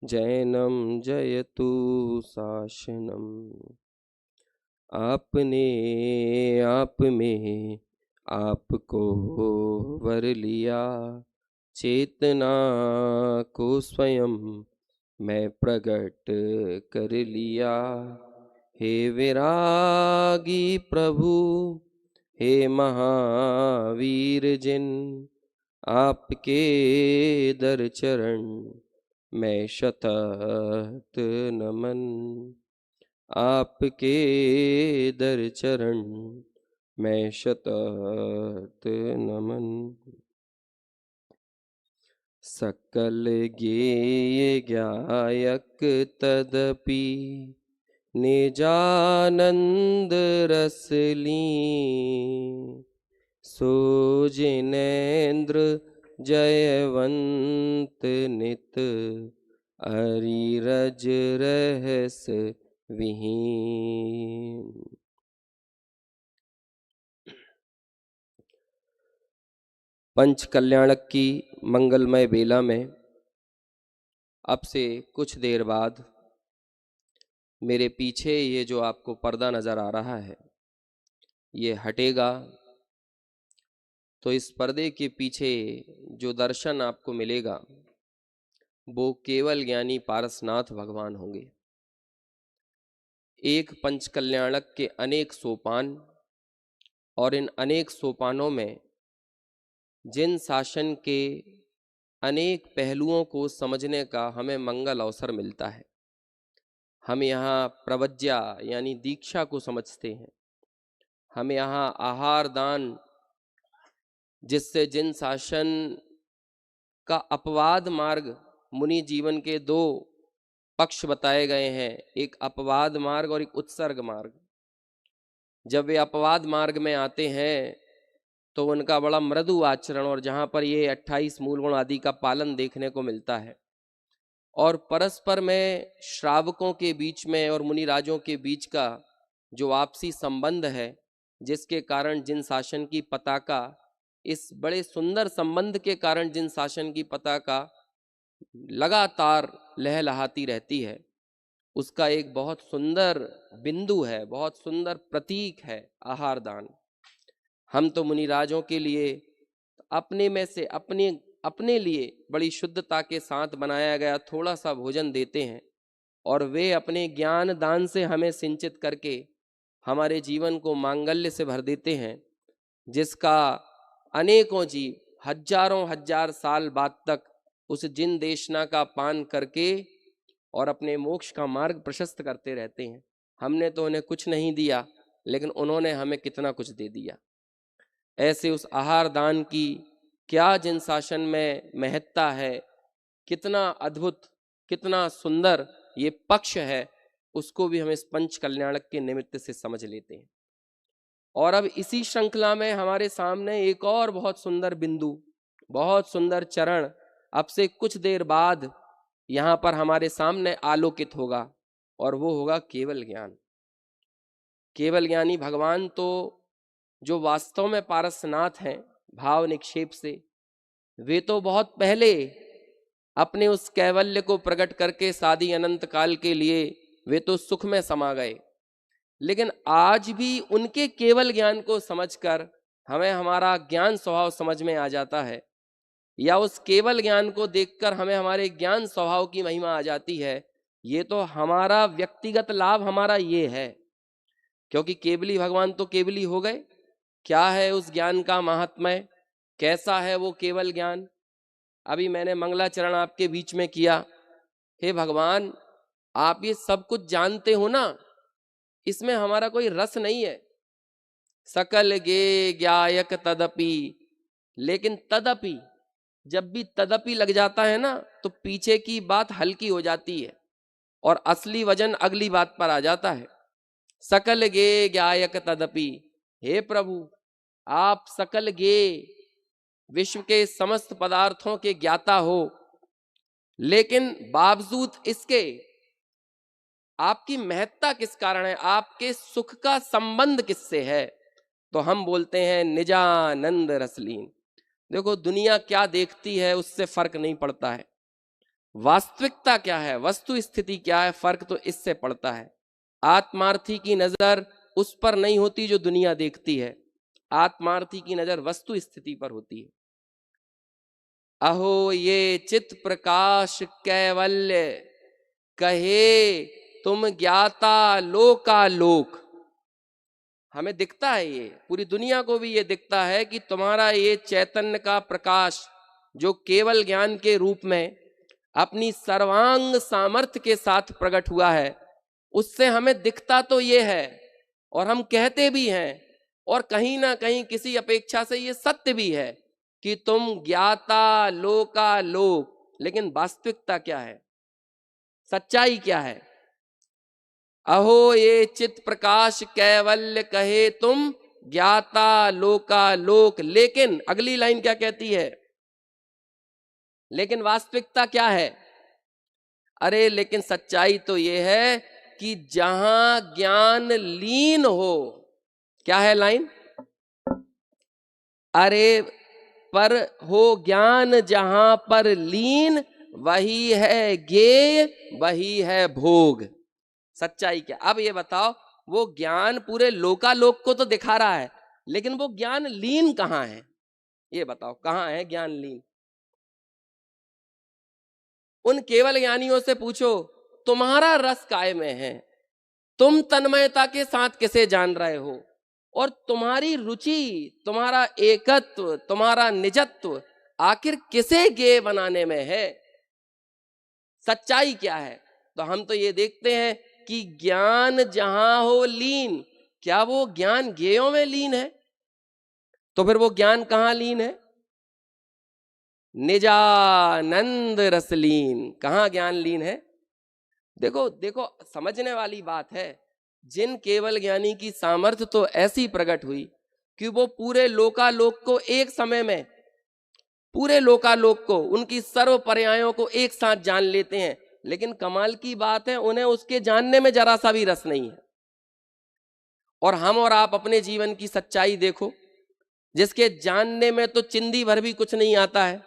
जैनम जयतु शासनम। आपने आप में आपको वर लिया, चेतना को स्वयं मैं प्रकट कर लिया। हे विरागी प्रभु, हे महावीर जिन, आपके दर चरण मैं शतत नमन। आपके दर चरण मैं शतत नमन। सकल गेय गायक तदपि निजानंद रस लीं। सो जिनेन्द्र जयवंत नित अरिरज रहस विहीन। पंच कल्याणक की मंगलमय बेला में अब से कुछ देर बाद मेरे पीछे ये जो आपको पर्दा नजर आ रहा है ये हटेगा, तो इस पर्दे के पीछे जो दर्शन आपको मिलेगा वो केवल ज्ञानी पारसनाथ भगवान होंगे। एक पंच कल्याणक के अनेक सोपान और इन अनेक सोपानों में जिन शासन के अनेक पहलुओं को समझने का हमें मंगल अवसर मिलता है। हम यहाँ प्रवज्या यानी दीक्षा को समझते हैं। हम यहाँ आहार दान, जिससे जिन शासन का अपवाद मार्ग मुनि जीवन के दो पक्ष बताए गए हैं, एक अपवाद मार्ग और एक उत्सर्ग मार्ग। जब वे अपवाद मार्ग में आते हैं तो उनका बड़ा मृदु आचरण और जहाँ पर ये 28 मूल गुण आदि का पालन देखने को मिलता है, और परस्पर में श्रावकों के बीच में और मुनिराजों के बीच का जो आपसी संबंध है, जिसके कारण जिन शासन की पताका, इस बड़े सुंदर संबंध के कारण जिन शासन की पताका लगातार लहलहाती रहती है, उसका एक बहुत सुंदर बिंदु है, बहुत सुंदर प्रतीक है आहार दान। हम तो मुनिराजों के लिए अपने में से अपने लिए बड़ी शुद्धता के साथ बनाया गया थोड़ा सा भोजन देते हैं, और वे अपने ज्ञान दान से हमें सिंचित करके हमारे जीवन को मांगल्य से भर देते हैं, जिसका अनेकों जीव हजारों हजार साल बाद तक उस जिन देशना का पान करके और अपने मोक्ष का मार्ग प्रशस्त करते रहते हैं। हमने तो उन्हें कुछ नहीं दिया, लेकिन उन्होंने हमें कितना कुछ दे दिया। ऐसे उस आहार दान की क्या जिन शासन में महत्ता है, कितना अद्भुत, कितना सुंदर ये पक्ष है, उसको भी हम इस पंच कल्याणक के निमित्त से समझ लेते हैं। और अब इसी श्रृंखला में हमारे सामने एक और बहुत सुंदर बिंदु, बहुत सुंदर चरण अब से कुछ देर बाद यहाँ पर हमारे सामने आलोकित होगा, और वो होगा केवल ज्ञान। केवल ज्ञानी भगवान तो जो वास्तव में पारसनाथ हैं भाव निक्षेप से, वे तो बहुत पहले अपने उस कैवल्य को प्रकट करके सादी अनंत काल के लिए वे तो सुख में समा गए। लेकिन आज भी उनके केवल ज्ञान को समझकर हमें हमारा ज्ञान स्वभाव समझ में आ जाता है, या उस केवल ज्ञान को देखकर हमें हमारे ज्ञान स्वभाव की महिमा आ जाती है। ये तो हमारा व्यक्तिगत लाभ हमारा ये है, क्योंकि केवली भगवान तो केवली हो गए। क्या है उस ज्ञान का महात्म्य, कैसा है वो केवल ज्ञान? अभी मैंने मंगलाचरण आपके बीच में किया। हे भगवान, आप ये सब कुछ जानते हो ना, इसमें हमारा कोई रस नहीं है। सकल गे ज्ञायक तदपि, लेकिन तदपि, जब भी तदपि लग जाता है ना तो पीछे की बात हल्की हो जाती है और असली वजन अगली बात पर आ जाता है। सकल गे ज्ञायक तदपि, हे प्रभु आप सकल गे, विश्व के समस्त पदार्थों के ज्ञाता हो, लेकिन बावजूद इसके आपकी महत्ता किस कारण है, आपके सुख का संबंध किससे है? तो हम बोलते हैं निजानंद रसलीन। देखो दुनिया क्या देखती है उससे फर्क नहीं पड़ता है, वास्तविकता क्या है, वस्तु स्थिति क्या है, फर्क तो इससे पड़ता है। आत्मार्थी की नजर उस पर नहीं होती जो दुनिया देखती है, आत्मार्थी की नजर वस्तु स्थिति पर होती है। अहो ये चित प्रकाश कैवल्य, कहे तुम ज्ञाता लोकालोक। हमें दिखता है, ये पूरी दुनिया को भी ये दिखता है कि तुम्हारा ये चैतन्य का प्रकाश जो केवल ज्ञान के रूप में अपनी सर्वांग सामर्थ्य के साथ प्रकट हुआ है, उससे हमें दिखता तो ये है और हम कहते भी हैं, और कहीं ना कहीं किसी अपेक्षा से ये सत्य भी है कि तुम ज्ञाता लोकालोक। लेकिन वास्तविकता क्या है, सच्चाई क्या है? अहो ये चित प्रकाश कैवल्य, कहे तुम ज्ञाता लोकालोक। लेकिन अगली लाइन क्या कहती है? लेकिन वास्तविकता क्या है? अरे लेकिन सच्चाई तो ये है कि जहां ज्ञान लीन हो, क्या है लाइन? अरे पर हो ज्ञान जहां पर लीन, वही है ज्ञेय, वही है भोग। सच्चाई क्या? अब ये बताओ, वो ज्ञान पूरे लोकालोक को तो दिखा रहा है, लेकिन वो ज्ञान लीन कहाँ है? ये बताओ, कहाँ है ज्ञान लीन? उन केवल ज्ञानियों से पूछो, तुम्हारा रस काय में है? तुम तन्मयता के साथ किसे जान रहे हो? और तुम्हारी रुचि, तुम्हारा एकत्व, तुम्हारा निजत्व आखिर किसे ज्ञेय बनाने में है? सच्चाई क्या है? तो हम तो ये देखते हैं कि ज्ञान जहां हो लीन, क्या वो ज्ञान ज्ञेयों में लीन है? तो फिर वो ज्ञान कहाँ लीन है? निजानंद रसलीन। कहाँ ज्ञान लीन है? देखो देखो, समझने वाली बात है। जिन केवल ज्ञानी की सामर्थ्य तो ऐसी प्रकट हुई कि वो पूरे लोकालोक को एक समय में, पूरे लोकालोक को, उनकी सर्व पर्यायों को एक साथ जान लेते हैं। लेकिन कमाल की बात है, उन्हें उसके जानने में जरा सा भी रस नहीं है। और हम और आप अपने जीवन की सच्चाई देखो, जिसके जानने में तो चिंदी भर भी कुछ नहीं आता है,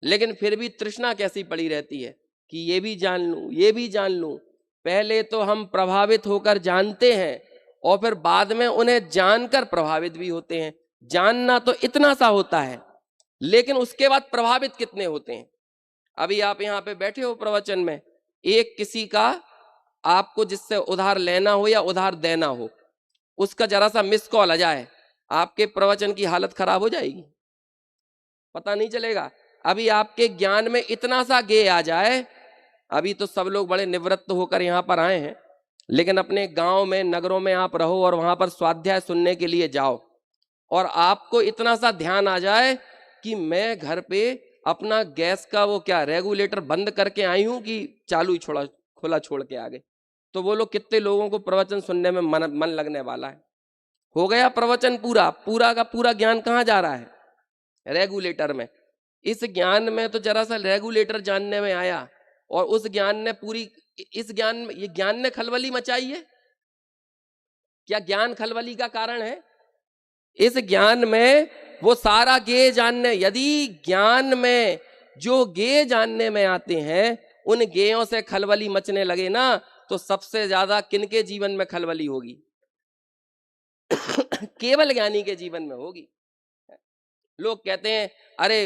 लेकिन फिर भी तृष्णा कैसी पड़ी रहती है कि ये भी जान लूं, ये भी जान लूं। पहले तो हम प्रभावित होकर जानते हैं और फिर बाद में उन्हें जानकर प्रभावित भी होते हैं। जानना तो इतना सा होता है, लेकिन उसके बाद प्रभावित कितने होते हैं। अभी आप यहाँ पे बैठे हो प्रवचन में, एक किसी का आपको जिससे उधार लेना हो या उधार देना हो, उसका जरा सा मिस कॉल आ जाए, आपके प्रवचन की हालत खराब हो जाएगी, पता नहीं चलेगा। अभी आपके ज्ञान में इतना सा ज्ञेय आ जाए, अभी तो सब लोग बड़े निवृत्त होकर यहाँ पर आए हैं, लेकिन अपने गांव में, नगरों में आप रहो और वहां पर स्वाध्याय सुनने के लिए जाओ, और आपको इतना सा ध्यान आ जाए कि मैं घर पे अपना गैस का वो क्या रेगुलेटर बंद करके आई हूं कि चालू ही छोड़ा, खुला छोड़ के आ गए, तो वो लोग कितने लोगों को प्रवचन सुनने में मन लगने वाला है। हो गया प्रवचन पूरा, पूरा का पूरा ज्ञान कहाँ जा रहा है? रेगुलेटर में। इस ज्ञान में तो जरा सा रेगुलेटर जानने में आया, और उस ज्ञान ने पूरी, इस ज्ञान में, ये ज्ञान ने खलबली मचाई है। क्या ज्ञान खलबली का कारण है? इस ज्ञान में वो सारा ज्ञेय जानने, यदि ज्ञान में जो ज्ञेय जानने में आते हैं उन ज्ञेयों से खलबली मचने लगे ना, तो सबसे ज्यादा किनके जीवन में खलबली होगी? केवल ज्ञानी के जीवन में होगी। लोग कहते हैं अरे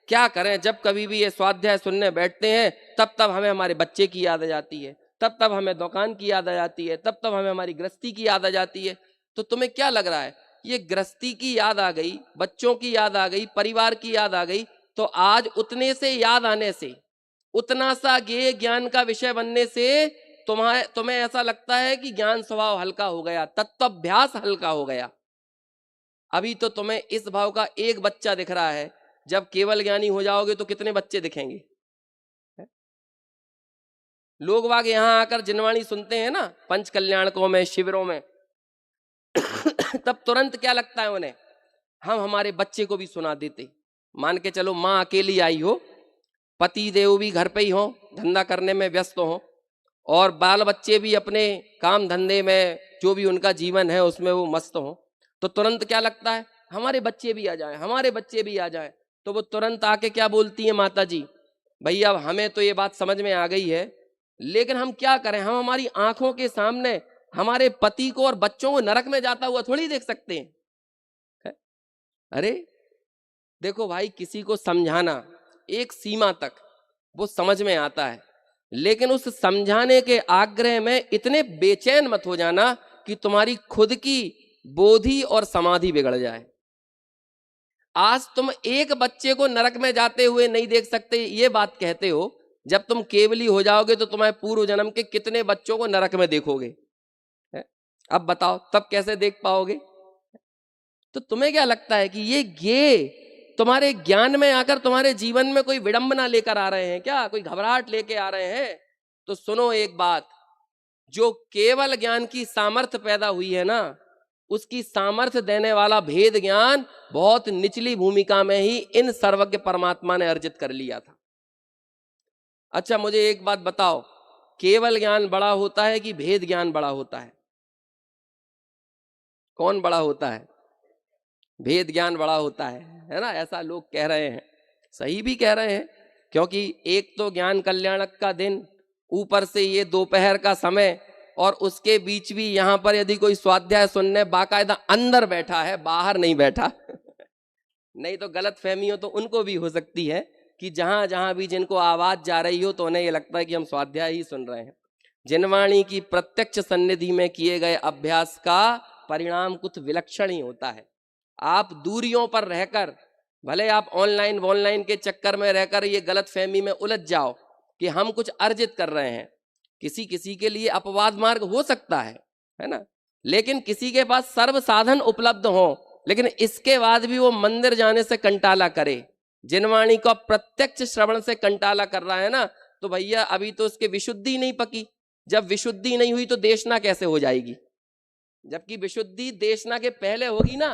क्या करें, जब कभी भी ये स्वाध्याय सुनने बैठते हैं तब तब हमें हमारे बच्चे की याद आ जाती है, तब तब हमें दुकान की याद आ जाती है, तब तब हमें हमारी गृहस्थी की याद आ जाती है। तो तुम्हें क्या लग रहा है, ये गृहस्थी की याद आ गई, बच्चों की याद आ गई, परिवार की याद आ गई, तो आज उतने से याद आने से, उतना सा ज्ञेय ज्ञान का विषय बनने से तुम्हें ऐसा लगता है कि ज्ञान स्वभाव हल्का हो गया, तत्वाभ्यास हल्का हो गया। अभी तो तुम्हें इस भाव का एक बच्चा दिख रहा है, जब केवल ज्ञानी हो जाओगे तो कितने बच्चे दिखेंगे? लोग बाग यहाँ आकर जिनवाणी सुनते हैं ना, पंच कल्याणकों में, शिविरों में, तब तुरंत क्या लगता है उन्हें, हम हमारे बच्चे को भी सुना देते। मान के चलो माँ अकेली आई हो, पति देव भी घर पे ही हो, धंधा करने में व्यस्त हो, और बाल बच्चे भी अपने काम धंधे में, जो भी उनका जीवन है उसमें वो मस्त हो, तो तुरंत क्या लगता है, हमारे बच्चे भी आ जाए, हमारे बच्चे भी आ जाए। तो वो तुरंत आके क्या बोलती है माता जी, भाई अब हमें तो ये बात समझ में आ गई है, लेकिन हम क्या करें? हम हमारी आंखों के सामने हमारे पति को और बच्चों को नरक में जाता हुआ थोड़ी देख सकते हैं। अरे देखो भाई, किसी को समझाना एक सीमा तक वो समझ में आता है, लेकिन उस समझाने के आग्रह में इतने बेचैन मत हो जाना कि तुम्हारी खुद की बोधि और समाधि बिगड़ जाए। आज तुम एक बच्चे को नरक में जाते हुए नहीं देख सकते, ये बात कहते हो। जब तुम केवली हो जाओगे तो तुम्हारे पूर्व जन्म के कितने बच्चों को नरक में देखोगे? अब बताओ तब कैसे देख पाओगे? तो तुम्हें क्या लगता है कि ये तुम्हारे ज्ञान में आकर तुम्हारे जीवन में कोई विडंबना लेकर आ रहे हैं क्या? कोई घबराहट लेके आ रहे हैं? तो सुनो एक बात, जो केवल ज्ञान की सामर्थ्य पैदा हुई है ना, उसकी सामर्थ्य देने वाला भेद ज्ञान बहुत निचली भूमिका में ही इन सर्वज्ञ परमात्मा ने अर्जित कर लिया था। अच्छा मुझे एक बात बताओ, केवल ज्ञान बड़ा होता है कि भेद ज्ञान बड़ा होता है? कौन बड़ा होता है? भेद ज्ञान बड़ा होता है ना? ऐसा लोग कह रहे हैं, सही भी कह रहे हैं, क्योंकि एक तो ज्ञान कल्याणक का दिन, ऊपर से ये दोपहर का समय, और उसके बीच भी यहाँ पर यदि कोई स्वाध्याय सुनने बाकायदा अंदर बैठा है, बाहर नहीं बैठा नहीं तो गलत फहमियों तो उनको भी हो सकती है कि जहां जहां भी जिनको आवाज जा रही हो तो उन्हें ये लगता है कि हम स्वाध्याय ही सुन रहे हैं। जिनवाणी की प्रत्यक्ष सन्निधि में किए गए अभ्यास का परिणाम कुछ विलक्षण ही होता है। आप दूरियों पर रहकर, भले आप ऑनलाइन के चक्कर में रहकर ये गलत फहमी में उलझ जाओ कि हम कुछ अर्जित कर रहे हैं, किसी किसी के लिए अपवाद मार्ग हो सकता है ना, लेकिन किसी के पास सर्व साधन उपलब्ध हो, लेकिन इसके बाद भी वो मंदिर जाने से कंटाला करे, जिनवाणी का प्रत्यक्ष श्रवण से कंटाला कर रहा है ना, तो भैया अभी तो उसके विशुद्धि नहीं पकी। जब विशुद्धि नहीं हुई तो देशना कैसे हो जाएगी? जबकि विशुद्धि देशना के पहले होगी ना।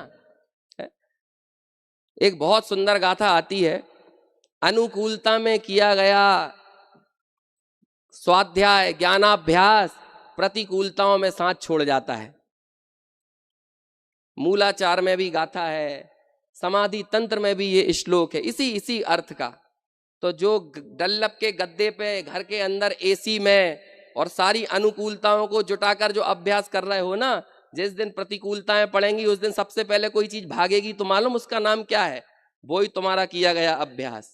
एक बहुत सुंदर गाथा आती है, अनुकूलता में किया गया स्वाध्याय ज्ञानाभ्यास प्रतिकूलताओं में साथ छोड़ जाता है। मूलाचार में भी गाथा है, समाधि तंत्र में भी ये श्लोक है इसी अर्थ का। तो जो डल्लप के गद्दे पे घर के अंदर एसी में और सारी अनुकूलताओं को जुटाकर जो अभ्यास कर रहे हो ना, जिस दिन प्रतिकूलताएं पड़ेंगी उस दिन सबसे पहले कोई चीज भागेगी, तो मालूम उसका नाम क्या है? वो ही तुम्हारा किया गया अभ्यास।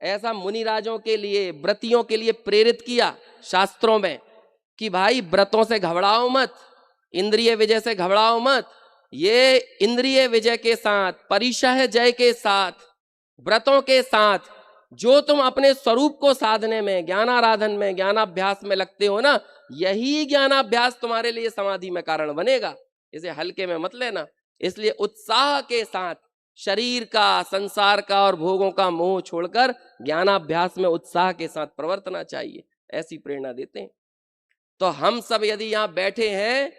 ऐसा मुनिराजों के लिए, व्रतियों के लिए प्रेरित किया शास्त्रों में कि भाई व्रतों से घबराओ मत, इंद्रिय विजय से घबराओ मत। ये इंद्रिय विजय के साथ, परिशह जय के साथ, व्रतों के साथ जो तुम अपने स्वरूप को साधने में, ज्ञानाराधन में, ज्ञानाभ्यास में लगते हो ना, यही ज्ञानाभ्यास तुम्हारे लिए समाधि में कारण बनेगा। इसे हल्के में मत लेना। इसलिए उत्साह के साथ शरीर का, संसार का और भोगों का मोह छोड़कर ज्ञानाभ्यास में उत्साह के साथ प्रवर्तना चाहिए, ऐसी प्रेरणा देते हैं। तो हम सब यदि यहाँ बैठे हैं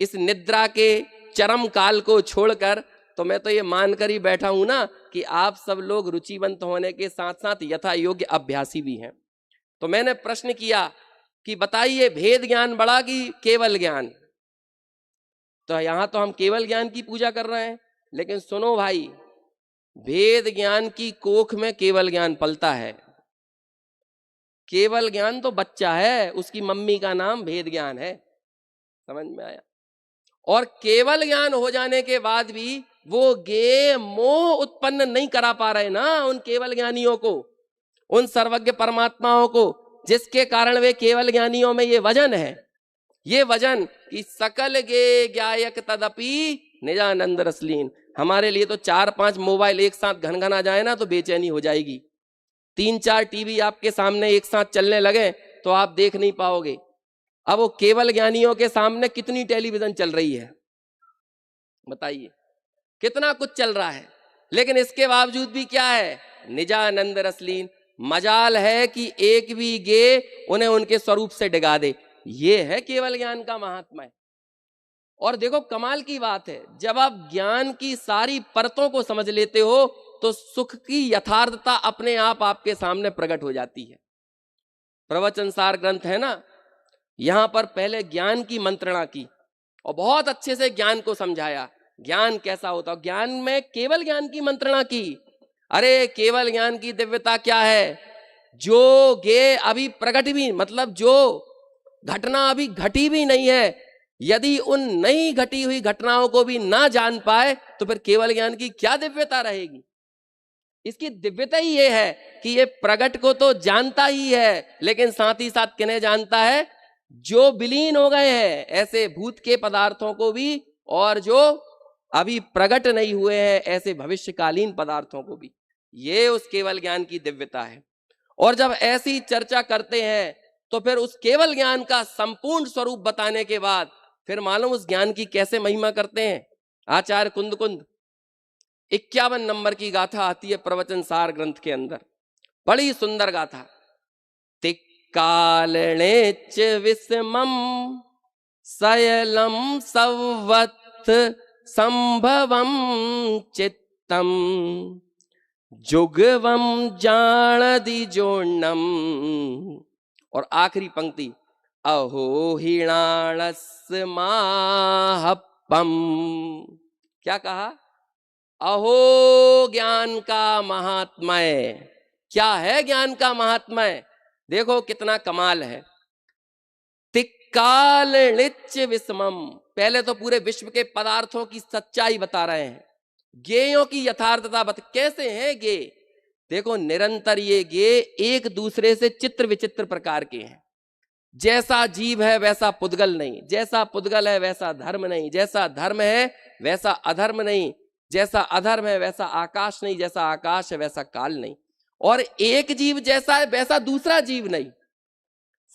इस निद्रा के चरम काल को छोड़कर, तो मैं तो ये मानकर ही बैठा हूं ना कि आप सब लोग रुचिवंत होने के साथ साथ यथा योग्य अभ्यासी भी हैं। तो मैंने प्रश्न किया कि बताइए भेद ज्ञान बड़ा कि केवल ज्ञान? तो यहां तो हम केवल ज्ञान की पूजा कर रहे हैं, लेकिन सुनो भाई, भेद ज्ञान की कोख में केवल ज्ञान पलता है। केवल ज्ञान तो बच्चा है, उसकी मम्मी का नाम भेद ज्ञान है। समझ में आया? और केवल ज्ञान हो जाने के बाद भी वो गे मोह उत्पन्न नहीं करा पा रहे ना उन केवल ज्ञानियों को, उन सर्वज्ञ परमात्माओं को, जिसके कारण वे केवल ज्ञानियों में ये वजन है, ये वजन कि सकल गे ज्ञायक तदपि निजानंद रसलीन। हमारे लिए तो 4-5 मोबाइल एक साथ घनघना जाए ना तो बेचैनी हो जाएगी। 3-4 टीवी आपके सामने एक साथ चलने लगे तो आप देख नहीं पाओगे। अब वो केवल ज्ञानियों के सामने कितनी टेलीविजन चल रही है बताइए, कितना कुछ चल रहा है, लेकिन इसके बावजूद भी क्या है? निजानंद रसलीन। मजाल है कि एक भी गे उन्हें उनके स्वरूप से डिगा दे। ये है केवल ज्ञान का महात्मा। और देखो कमाल की बात है, जब आप ज्ञान की सारी परतों को समझ लेते हो तो सुख की यथार्थता अपने आप आपके सामने प्रकट हो जाती है। प्रवचन सार ग्रंथ है ना, यहां पर पहले ज्ञान की मंत्रणा की और बहुत अच्छे से ज्ञान को समझाया, ज्ञान कैसा होता है। ज्ञान में केवल ज्ञान की मंत्रणा की अरे केवल ज्ञान की दिव्यता क्या है? जो गे अभी प्रकट भी, मतलब जो घटना अभी घटी भी नहीं है, यदि उन नई घटी हुई घटनाओं को भी ना जान पाए तो फिर केवल ज्ञान की क्या दिव्यता रहेगी? इसकी दिव्यता ही ये है कि ये प्रगट को तो जानता ही है, लेकिन साथ ही साथ किन्हें जानता है? जो विलीन हो गए हैं ऐसे भूत के पदार्थों को भी, और जो अभी प्रगट नहीं हुए हैं ऐसे भविष्यकालीन पदार्थों को भी। ये उस केवल ज्ञान की दिव्यता है। और जब ऐसी चर्चा करते हैं तो फिर उस केवल ज्ञान का संपूर्ण स्वरूप बताने के बाद फिर मालूम उस ज्ञान की कैसे महिमा करते हैं आचार्य कुंद कुंद। 51 नंबर की गाथा आती है प्रवचन सार ग्रंथ के अंदर, बड़ी सुंदर गाथा। तिक्कालनेच विस्मम सयलम सवत् संभवम चित्तम जुगवम जाणदि जोण्णम। और आखिरी पंक्ति, अहो हिणाणस्य माहप्पम। क्या कहा? अहो ज्ञान का महात्म्य। क्या है ज्ञान का महात्म्य? देखो कितना कमाल है। तिक्काल निच विस्मम, पहले तो पूरे विश्व के पदार्थों की सच्चाई बता रहे हैं, गेयों की यथार्थता कैसे हैं गे। देखो निरंतर ये गे एक दूसरे से चित्र विचित्र प्रकार के हैं। जैसा जीव है वैसा पुद्गल नहीं, जैसा पुद्गल है वैसा धर्म नहीं, जैसा धर्म है वैसा अधर्म नहीं, जैसा अधर्म है वैसा आकाश नहीं, जैसा आकाश है वैसा काल नहीं, और एक जीव जैसा है वैसा दूसरा जीव नहीं।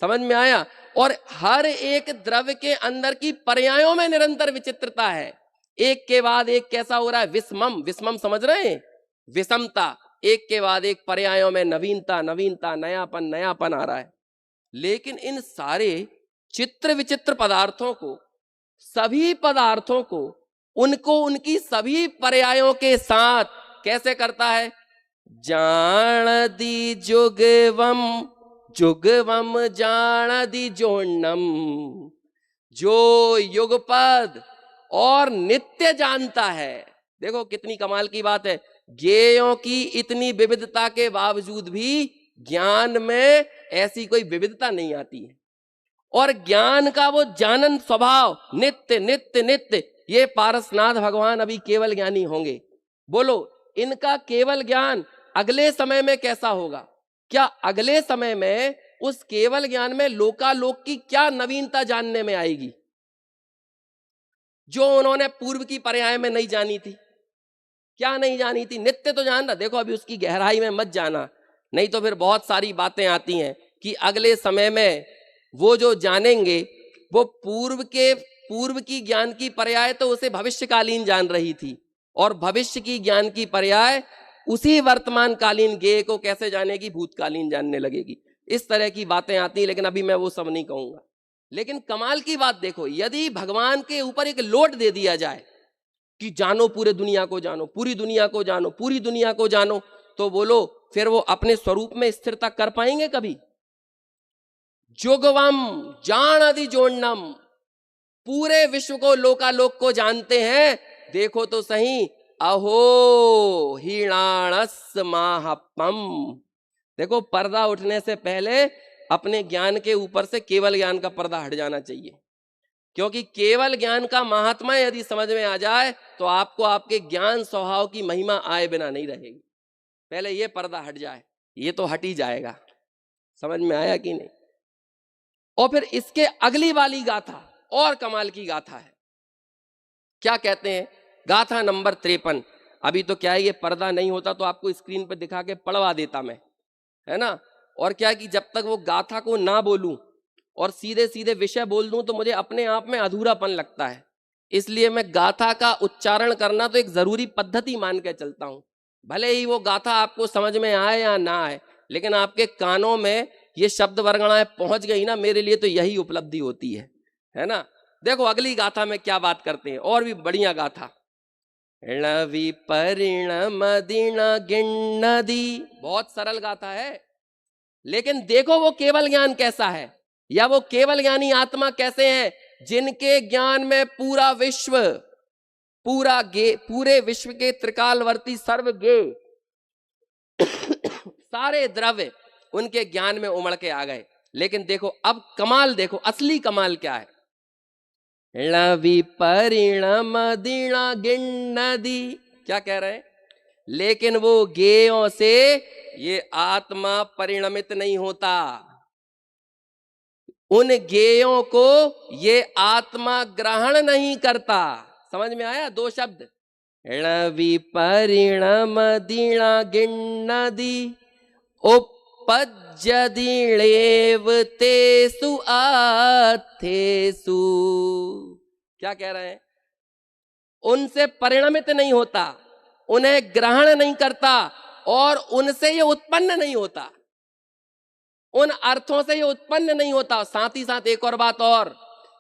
समझ में आया? और हर एक द्रव्य के अंदर की पर्यायों में निरंतर विचित्रता है, एक के बाद एक कैसा हो रहा है? विस्मम, विस्मम समझ रहे हैं? विषमता, एक के बाद एक पर्यायों में नवीनता, नवीनता, नयापन, नयापन आ रहा है। लेकिन इन सारे चित्र विचित्र पदार्थों को, सभी पदार्थों को, उनको उनकी सभी पर्यायों के साथ कैसे करता है? जाणदि जुगवम, जुगवम जाणदि जोण्णम। जो युगपद और नित्य जानता है। देखो कितनी कमाल की बात है, ज्ञेयों की इतनी विविधता के बावजूद भी ज्ञान में ऐसी कोई विविधता नहीं आती है। और ज्ञान का वो जानन स्वभाव नित्य नित्य नित्य, ये पारसनाथ भगवान अभी केवल ज्ञानी होंगे। बोलो इनका केवल ज्ञान अगले समय में कैसा होगा? क्या अगले समय में उस केवल ज्ञान में लोकालोक की क्या नवीनता जानने में आएगी जो उन्होंने पूर्व की पर्याय में नहीं जानी थी? क्या नहीं जानी थी? नित्य तो जान रहा। देखो अभी उसकी गहराई में मत जाना, नहीं तो फिर बहुत सारी बातें आती हैं कि अगले समय में वो जो जानेंगे वो पूर्व की ज्ञान की पर्याय तो उसे भविष्यकालीन जान रही थी, और भविष्य की ज्ञान की पर्याय उसी वर्तमान कालीन ज्ञेय को कैसे जानेगी? भूतकालीन जानने लगेगी। इस तरह की बातें आती हैं, लेकिन अभी मैं वो सब नहीं कहूंगा। लेकिन कमाल की बात देखो, यदि भगवान के ऊपर एक लोड दे दिया जाए कि जानो पूरे दुनिया को जानो, पूरी दुनिया को जानो, पूरी दुनिया को जानो, तो बोलो फिर वो अपने स्वरूप में स्थिरता कर पाएंगे कभी? जुगवम जाणदि जोण्णम, पूरे विश्व को, लोकालोक को जानते हैं। देखो तो सही, अहो हिणाणस् माहप्पम। देखो पर्दा उठने से पहले अपने ज्ञान के ऊपर से केवल ज्ञान का पर्दा हट जाना चाहिए, क्योंकि केवल ज्ञान का महात्मा यदि समझ में आ जाए तो आपको आपके ज्ञान स्वभाव की महिमा आए बिना नहीं रहेगी। पहले ये पर्दा हट जाए, ये तो हट ही जाएगा। समझ में आया कि नहीं? और फिर इसके अगली वाली गाथा और कमाल की गाथा है। क्या कहते हैं? गाथा नंबर 53। अभी तो क्या है, ये पर्दा नहीं होता तो आपको स्क्रीन पर दिखा के पढ़वा देता मैं, है ना। और क्या कि जब तक वो गाथा को ना बोलूं और सीधे सीधे विषय बोल दूं तो मुझे अपने आप में अधूरापन लगता है, इसलिए मैं गाथा का उच्चारण करना तो एक जरूरी पद्धति मान के चलता हूं। भले ही वो गाथा आपको समझ में आए या ना आए, लेकिन आपके कानों में ये शब्द वर्गणाएं पहुंच गई ना, मेरे लिए तो यही उपलब्धि होती है ना। देखो अगली गाथा में क्या बात करते हैं, और भी बढ़िया गाथा। णवि परिणम दिण गिण्णदि, बहुत सरल गाथा है, लेकिन देखो वो केवल ज्ञान कैसा है, या वो केवल ज्ञानी आत्मा कैसे हैं, जिनके ज्ञान में पूरा विश्व, पूरे विश्व के त्रिकालवर्ती सर्व गे सारे द्रव्य उनके ज्ञान में उमड़ के आ गए। लेकिन देखो अब कमाल, देखो असली कमाल क्या है। लवि परिणम दीणा गिन्नदी, क्या कह रहे हैं? लेकिन वो गेयों से ये आत्मा परिणमित नहीं होता, उन गेयों को ये आत्मा ग्रहण नहीं करता। समझ में आया? दो शब्द, लवि परिणम दीणा गिन्नदी उपज्यदिलेव तेसु आथेसु। क्या कह रहे हैं? उनसे परिणमित नहीं होता, उन्हें ग्रहण नहीं करता और उनसे ये उत्पन्न नहीं होता, उन अर्थों से ये उत्पन्न नहीं होता। साथ ही साथ एक और बात और,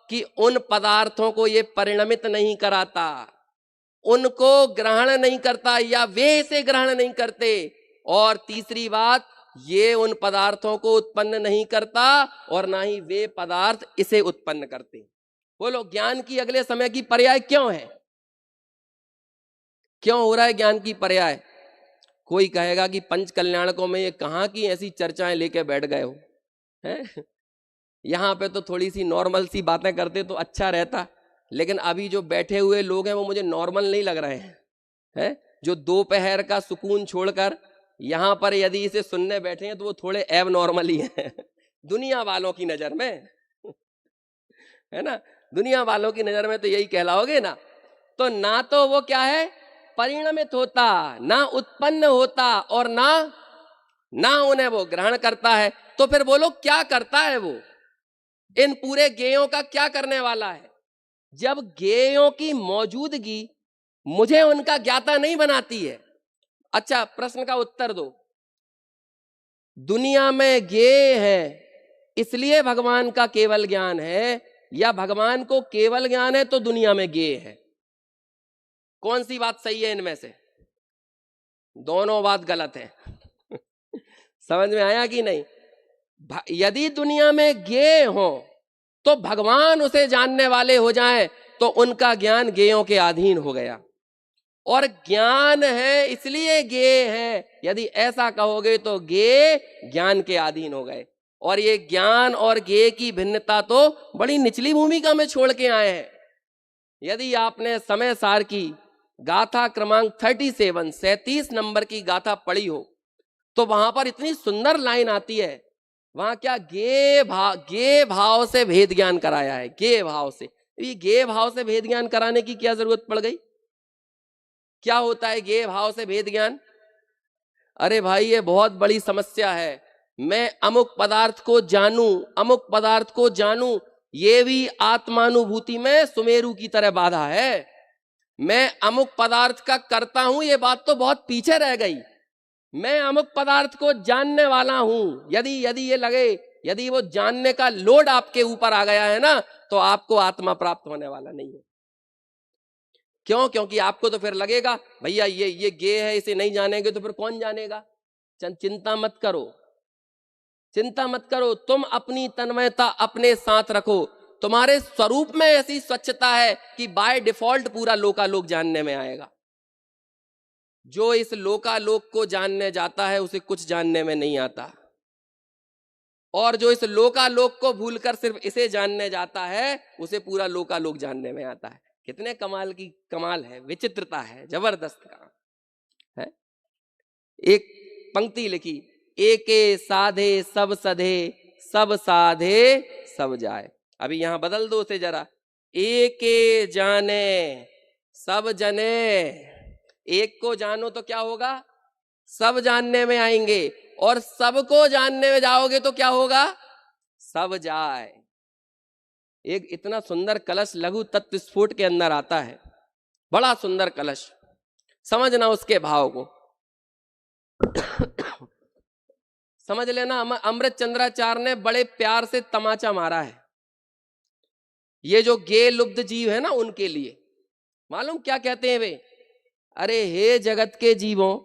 कि उन पदार्थों को ये परिणमित नहीं कराता, उनको ग्रहण नहीं करता या वे इसे ग्रहण नहीं करते। और तीसरी बात, ये उन पदार्थों को उत्पन्न नहीं करता और ना ही वे पदार्थ इसे उत्पन्न करते। बोलो ज्ञान की अगले समय की पर्याय क्यों है? क्यों हो रहा है ज्ञान की पर्याय? कोई कहेगा कि पंच कल्याणकों में ये कहाँ की ऐसी चर्चाएं लेके बैठ गए हो, हैं? यहाँ पे तो थोड़ी सी नॉर्मल सी बातें करते तो अच्छा रहता। लेकिन अभी जो बैठे हुए लोग हैं वो मुझे नॉर्मल नहीं लग रहे हैं? जो दोपहर का सुकून छोड़कर यहाँ पर यदि इसे सुनने बैठे हैं तो वो थोड़े एब नॉर्मल ही हैं दुनिया वालों की नजर में, है ना? दुनिया वालों की नजर में तो यही कहलाओगे ना। तो ना तो वो क्या है, परिणमित होता, ना उत्पन्न होता और ना उन्हें वो ग्रहण करता है। तो फिर बोलो क्या करता है वो? इन पूरे गेयों का क्या करने वाला है? जब गेयों की मौजूदगी मुझे उनका ज्ञाता नहीं बनाती है। अच्छा, प्रश्न का उत्तर दो। दुनिया में गेय है इसलिए भगवान का केवल ज्ञान है, या भगवान को केवल ज्ञान है तो दुनिया में गेय है? कौन सी बात सही है इनमें से? दोनों बात गलत है समझ में आया कि नहीं? यदि दुनिया में गेय हो तो भगवान उसे जानने वाले हो जाएं तो उनका ज्ञान गेयों के अधीन हो गया, और ज्ञान है इसलिए गेय है, यदि ऐसा कहोगे तो गेय ज्ञान के अधीन हो गए। और ये ज्ञान और गेय की भिन्नता तो बड़ी निचली भूमिका में छोड़ के आए हैं। यदि आपने समय सार की गाथा क्रमांक 37 नंबर की गाथा पढ़ी हो तो वहां पर इतनी सुंदर लाइन आती है। वहां क्या, गे भाव से भेद ज्ञान कराया है, गे भाव से। ये गे भाव से भेद ज्ञान कराने की क्या जरूरत पड़ गई? क्या होता है गे भाव से भेद ज्ञान? अरे भाई ये बहुत बड़ी समस्या है। मैं अमुक पदार्थ को जानूं, अमुक पदार्थ को जानूं, ये भी आत्मानुभूति में सुमेरु की तरह बाधा है। मैं अमुक पदार्थ का करता हूं, ये बात तो बहुत पीछे रह गई। मैं अमुक पदार्थ को जानने वाला हूं, यदि ये लगे, यदि वो जानने का लोड आपके ऊपर आ गया है ना, तो आपको आत्मा प्राप्त होने वाला नहीं है। क्यों? क्योंकि आपको तो फिर लगेगा भैया ये गे है, इसे नहीं जानेंगे तो फिर कौन जानेगा। चिंता मत करो, चिंता मत करो। तुम अपनी तन्मयता अपने साथ रखो। तुम्हारे स्वरूप में ऐसी स्वच्छता है कि बाय डिफॉल्ट पूरा लोकालोक जानने में आएगा। जो इस लोकालोक को जानने जाता है उसे कुछ जानने में नहीं आता, और जो इस लोकालोक को भूलकर सिर्फ इसे जानने जाता है उसे पूरा लोकालोक जानने में आता है। कितने कमाल है, विचित्रता है, जबरदस्त काम है। एक पंक्ति लिखी, एके साधे सब सधे, सब साधे सब जाए। अभी यहां बदल दो उसे जरा, एके जाने सब जने। एक को जानो तो क्या होगा, सब जानने में आएंगे, और सबको जानने में जाओगे तो क्या होगा, सब जाए। एक इतना सुंदर कलश लघु तत्व स्फुट के अंदर आता है, बड़ा सुंदर कलश। समझना उसके भाव को समझ लेना। अमृत चंद्राचार्य ने बड़े प्यार से तमाचा मारा है ये जो गे लुब्ध जीव है ना, उनके लिए। मालूम क्या कहते हैं वे? अरे हे जगत के जीवों,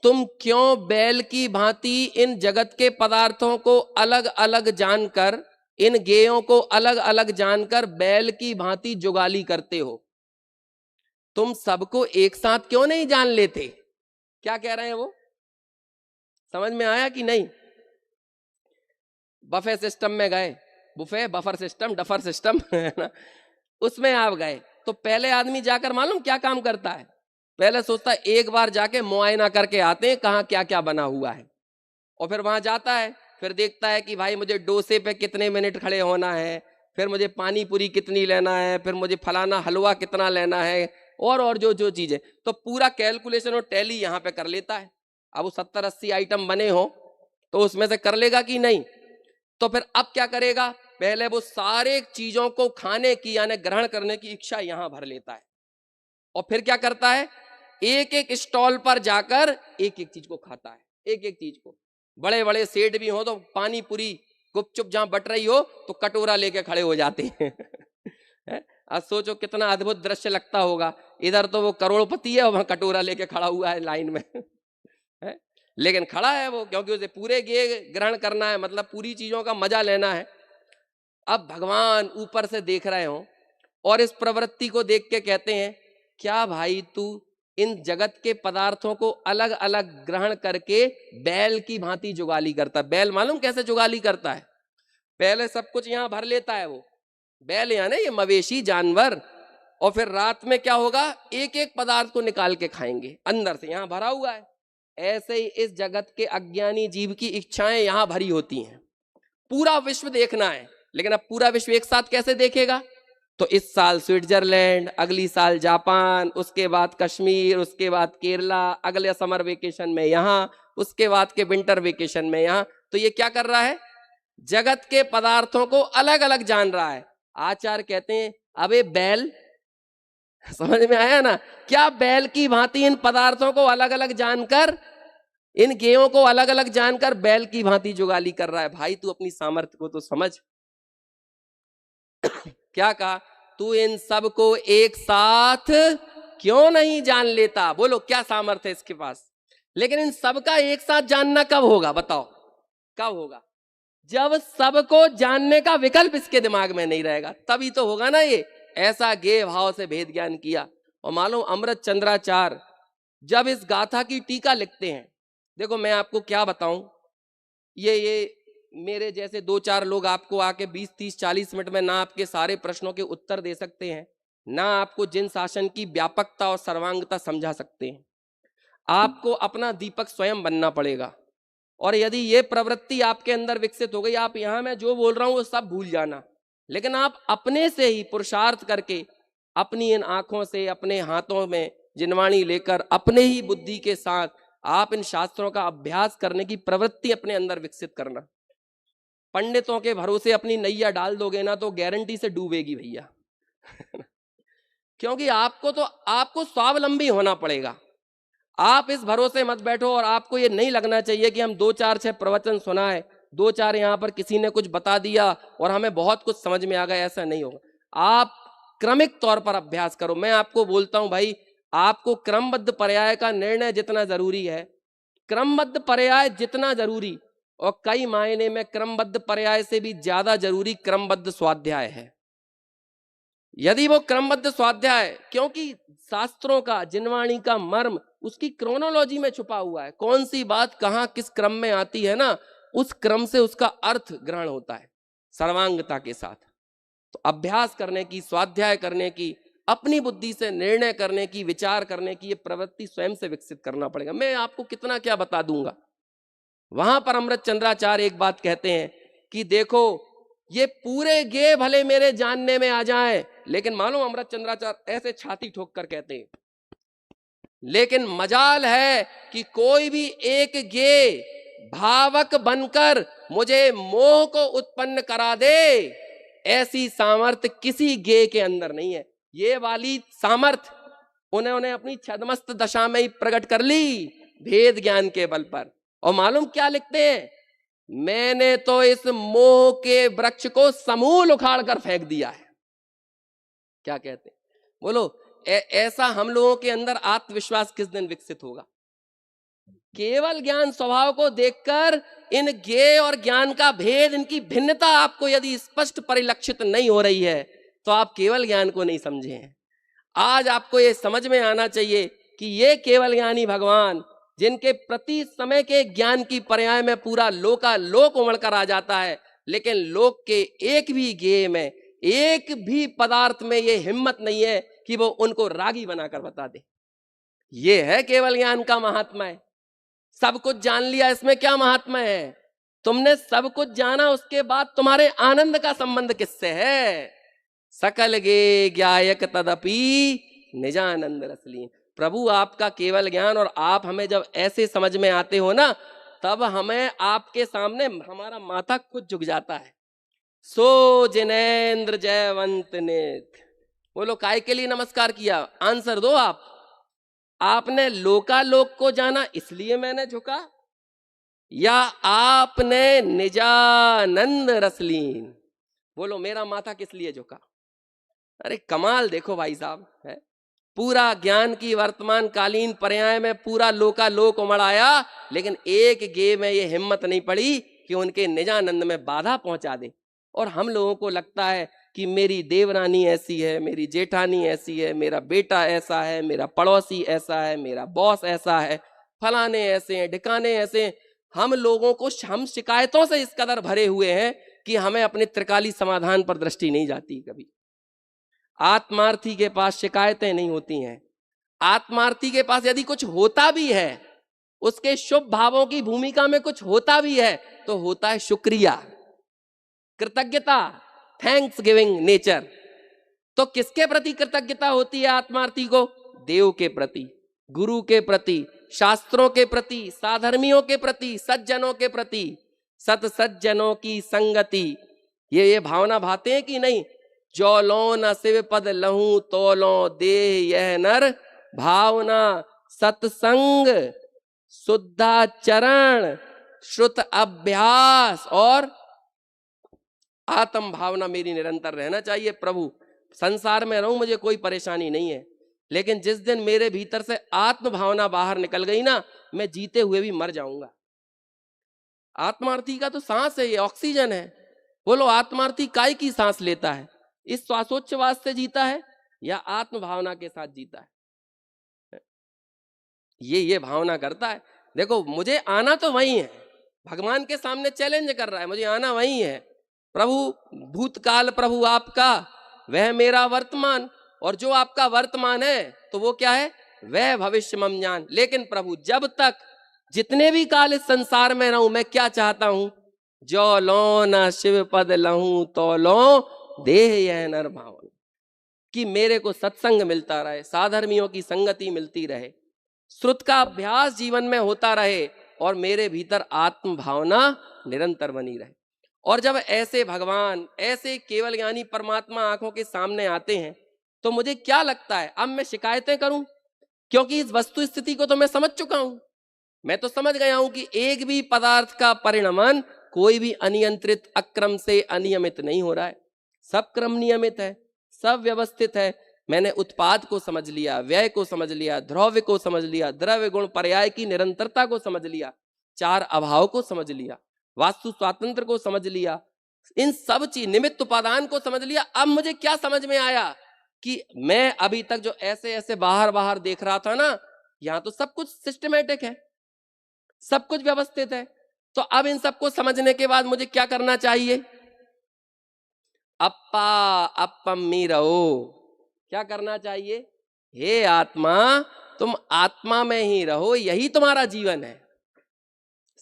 तुम क्यों बैल की भांति इन जगत के पदार्थों को अलग अलग जानकर, इन गेयों को अलग अलग जानकर बैल की भांति जुगाली करते हो? तुम सबको एक साथ क्यों नहीं जान लेते? क्या कह रहे हैं वो? समझ में आया कि नहीं? बफे सिस्टम में गए, buffet buffer system duffer system है ना, उसमें आप गए तो पहले आदमी जाकर मालूम क्या काम करता है, पहले सोचता है एक बार जाके मुआयना करके आते हैं कहाँ क्या क्या बना हुआ है, और फिर वहां जाता है, फिर देखता है कि भाई मुझे डोसे पे कितने मिनट खड़े होना है, फिर मुझे पानी पूरी कितनी लेना है, फिर मुझे फलाना हलवा कितना लेना है, और जो जो चीजें, तो पूरा कैलकुलेशन और टैली यहाँ पे कर लेता है। अब वो 70-80 आइटम बने हो तो उसमें से कर लेगा कि नहीं? तो फिर अब क्या करेगा, पहले वो सारे चीजों को खाने की यानी ग्रहण करने की इच्छा यहां भर लेता है, और फिर क्या करता है, एक एक स्टॉल पर जाकर एक एक चीज को खाता है, एक एक चीज को। बड़े बड़े सेठ भी हो तो पानी पूरी गुपचुप जहां बट रही हो तो कटोरा लेके खड़े हो जाते हैं। अब सोचो कितना अद्भुत दृश्य लगता होगा, इधर तो वो करोड़पति है और वहां कटोरा लेके खड़ा हुआ है लाइन में है? लेकिन खड़ा है वो क्योंकि उसे पूरे गे ग्रहण करना है, मतलब पूरी चीजों का मजा लेना है। अब भगवान ऊपर से देख रहे हो और इस प्रवृत्ति को देख के कहते हैं, क्या भाई तू इन जगत के पदार्थों को अलग अलग ग्रहण करके बैल की भांति जुगाली करता है। बैल मालूम कैसे जुगाली करता है, पहले सब कुछ यहां भर लेता है वो बैल, यानी ये मवेशी जानवर, और फिर रात में क्या होगा, एक एक पदार्थ को निकाल के खाएंगे, अंदर से यहां भरा हुआ है। ऐसे ही इस जगत के अज्ञानी जीव की इच्छाएं यहां भरी होती हैं। पूरा विश्व देखना है, लेकिन अब पूरा विश्व एक साथ कैसे देखेगा? तो इस साल स्विट्जरलैंड, अगली साल जापान, उसके बाद कश्मीर, उसके बाद केरला, अगले समर वेकेशन में यहाँ, उसके बाद के विंटर वेकेशन में यहाँ। तो ये क्या कर रहा है, जगत के पदार्थों को अलग अलग जान रहा है। आचार्य कहते हैं अबे बैल, समझ में आया ना, क्या बैल की भांति इन पदार्थों को अलग अलग जानकर, इन गेयों को अलग अलग जानकर बैल की भांति जुगाली कर रहा है। भाई तू अपनी सामर्थ्य को तो समझ। क्या कहा, तू इन सब को एक साथ क्यों नहीं जान लेता? बोलो क्या सामर्थ्य है इसके पास? लेकिन इन सब का एक साथ जानना कब होगा, बताओ कब होगा? जब सबको जानने का विकल्प इसके दिमाग में नहीं रहेगा, तभी तो होगा ना ये। ऐसा गे भाव से भेद ज्ञान किया। और मालूम अमृत चंद्राचार्य जब इस गाथा की टीका लिखते हैं, देखो मैं आपको क्या बताऊं, ये मेरे जैसे 2-4 लोग आपको आके 20-30-40 मिनट में ना आपके सारे प्रश्नों के उत्तर दे सकते हैं, ना आपको जिन शासन की व्यापकता और सर्वांगता समझा सकते हैं। आपको अपना दीपक स्वयं बनना पड़ेगा। और यदि ये प्रवृत्ति आपके अंदर विकसित हो गई, आप यहां मैं जो बोल रहा हूं वो सब भूल जाना, लेकिन आप अपने से ही पुरुषार्थ करके, अपनी इन आंखों से, अपने हाथों में जिनवाणी लेकर, अपने ही बुद्धि के साथ आप इन शास्त्रों का अभ्यास करने की प्रवृत्ति अपने अंदर विकसित करना। पंडितों के भरोसे अपनी नैया डाल दोगे ना तो गारंटी से डूबेगी भैया क्योंकि आपको स्वावलंबी होना पड़ेगा। आप इस भरोसे मत बैठो, और आपको ये नहीं लगना चाहिए कि हम 2-4-6 प्रवचन सुनाए, 2-4 यहाँ पर किसी ने कुछ बता दिया और हमें बहुत कुछ समझ में आ गया, ऐसा नहीं होगा। आप क्रमिक तौर पर अभ्यास करो। मैं आपको बोलता हूं भाई, आपको क्रमबद्ध पर्याय का निर्णय जितना जरूरी है, क्रमबद्ध पर्याय जितना जरूरी, और कई मायने में क्रमबद्ध पर्याय से भी ज्यादा जरूरी क्रमबद्ध स्वाध्याय है। यदि वो क्रमबद्ध स्वाध्याय, क्योंकि शास्त्रों का, जिनवाणी का मर्म उसकी क्रोनोलॉजी में छुपा हुआ है, कौन सी बात कहां किस क्रम में आती है ना, उस क्रम से उसका अर्थ ग्रहण होता है सर्वांगता के साथ। तो अभ्यास करने की, स्वाध्याय करने की, अपनी बुद्धि से निर्णय करने की, विचार करने की, ये प्रवृत्ति स्वयं से विकसित करना पड़ेगा। मैं आपको कितना क्या बता दूंगा। वहां पर अमृत चंद्राचार्य एक बात कहते हैं कि देखो ये पूरे गे भले मेरे जानने में आ जाएं, लेकिन मानो अमृत चंद्राचार्य ऐसे छाती ठोक कर कहते हैं, लेकिन मजाल है कि कोई भी एक गे भावक बनकर मुझे मोह को उत्पन्न करा दे, ऐसी सामर्थ्य किसी गे के अंदर नहीं है। ये वाली सामर्थ्य उन्होंने अपनी छद्मस्त दशा में ही प्रकट कर ली, भेद ज्ञान के बल पर। और मालूम क्या लिखते हैं, मैंने तो इस मोह के वृक्ष को समूल उखाड़ कर फेंक दिया है। क्या कहते हैं, बोलो ऐसा हम लोगों के अंदर आत्मविश्वास किस दिन विकसित होगा? केवल ज्ञान स्वभाव को देखकर इन ज्ञेय और ज्ञान का भेद, इनकी भिन्नता आपको यदि स्पष्ट परिलक्षित नहीं हो रही है तो आप केवल ज्ञान को नहीं समझे हैं। आज आपको ये समझ में आना चाहिए कि ये केवल ज्ञानी भगवान जिनके प्रति समय के ज्ञान की पर्याय में पूरा लोकालोक उमड़ कर आ जाता है, लेकिन लोक के एक भी गेय में, एक भी पदार्थ में ये हिम्मत नहीं है कि वो उनको रागी बनाकर बता दे। ये है केवल ज्ञान का महात्मा है। सब कुछ जान लिया, इसमें क्या महात्मा है? तुमने सब कुछ जाना, उसके बाद तुम्हारे आनंद का संबंध किससे है? सकल गे ज्ञायक तदपि निजानंद रसलीन। प्रभु आपका केवल ज्ञान, और आप हमें जब ऐसे समझ में आते हो ना, तब हमें आपके सामने हमारा माथा खुद झुक जाता है। सो जिनेन्द्र जयवंत नेत्र। बोलो काय के लिए नमस्कार किया? आंसर दो आप। आपने लोकालोक को जाना इसलिए मैंने झुका, या आपने निजानंद रसलीन? बोलो मेरा माथा किस लिए झुका? अरे कमाल देखो भाई साहब, है पूरा ज्ञान की वर्तमान कालीन पर्याय में पूरा लोकालोक उमड़ आया, लेकिन एक गे में ये हिम्मत नहीं पड़ी कि उनके निजानंद में बाधा पहुंचा दे। और हम लोगों को लगता है कि मेरी देवरानी ऐसी है, मेरी जेठानी ऐसी है, मेरा बेटा ऐसा है, मेरा पड़ोसी ऐसा है, मेरा बॉस ऐसा है, फलाने ऐसे हैं, ढिकाने ऐसे हैं। हम लोगों को, हम शिकायतों से इस कदर भरे हुए हैं कि हमें अपने त्रिकाली समाधान पर दृष्टि नहीं जाती कभी। आत्मार्थी के पास शिकायतें नहीं होती हैं। आत्मार्थी के पास यदि कुछ होता भी है, उसके शुभ भावों की भूमिका में कुछ होता भी है, तो होता है शुक्रिया, कृतज्ञता, थैंक्स गिविंग नेचर। तो किसके प्रति कृतज्ञता होती है आत्मार्थी को? देव के प्रति, गुरु के प्रति, शास्त्रों के प्रति, साधर्मियों के प्रति, सज्जनों के प्रति। सत सज्जनों की संगति, ये भावना भाते हैं कि नहीं? जो लो न शिव पद लहू तो लो देह यह नर भावना, सत्संग, शुद्धाचरण, श्रुत अभ्यास और आत्म भावना मेरी निरंतर रहना चाहिए। प्रभु संसार में रहूं, मुझे कोई परेशानी नहीं है, लेकिन जिस दिन मेरे भीतर से आत्म भावना बाहर निकल गई ना, मैं जीते हुए भी मर जाऊंगा। आत्मार्थी का तो सांस है, ये ऑक्सीजन है। बोलो आत्मार्थी काय की सांस लेता है? इस श्वासोच्छ्वास से जीता है या आत्म भावना के साथ जीता है? ये भावना करता है। देखो मुझे आना तो वही है, भगवान के सामने चैलेंज कर रहा है, मुझे आना वही है। प्रभु भूतकाल प्रभु आपका, वह मेरा वर्तमान, और जो आपका वर्तमान है तो वो क्या है? वह भविष्य मम ज्ञान। लेकिन प्रभु जब तक जितने भी काल इस संसार में रहूं, मैं क्या चाहता हूं? जो लो न शिव पद लहूं तो लो देह यह नर भावन, कि मेरे को सत्संग मिलता रहे, साधर्मियों की संगति मिलती रहे, श्रुत का अभ्यास जीवन में होता रहे, और मेरे भीतर आत्म भावना निरंतर बनी रहे। और जब ऐसे भगवान, ऐसे केवल ज्ञानी परमात्मा आंखों के सामने आते हैं, तो मुझे क्या लगता है? अब मैं शिकायतें करूं? क्योंकि इस वस्तु स्थिति को तो मैं समझ चुका हूं। मैं तो समझ गया हूं कि एक भी पदार्थ का परिणमन कोई भी अनियंत्रित अक्रम से अनियमित नहीं हो रहा है। सब क्रम नियमित है, सब व्यवस्थित है। मैंने उत्पाद को समझ लिया, व्यय को समझ लिया, द्रव्य को समझ लिया, द्रव्य गुण पर्याय की निरंतरता को समझ लिया, चार अभाव को समझ लिया, वास्तु स्वातंत्र को समझ लिया, इन सब चीज निमित्त उपादान को समझ लिया। अब मुझे क्या समझ में आया कि मैं अभी तक जो ऐसे ऐसे बाहर बाहर देख रहा था ना, यहां तो सब कुछ सिस्टमेटिक है, सब कुछ व्यवस्थित है। तो अब इन सबको समझने के बाद मुझे क्या करना चाहिए? अप्पा अपम्मी रहो। क्या करना चाहिए? हे आत्मा, तुम आत्मा में ही रहो, यही तुम्हारा जीवन है।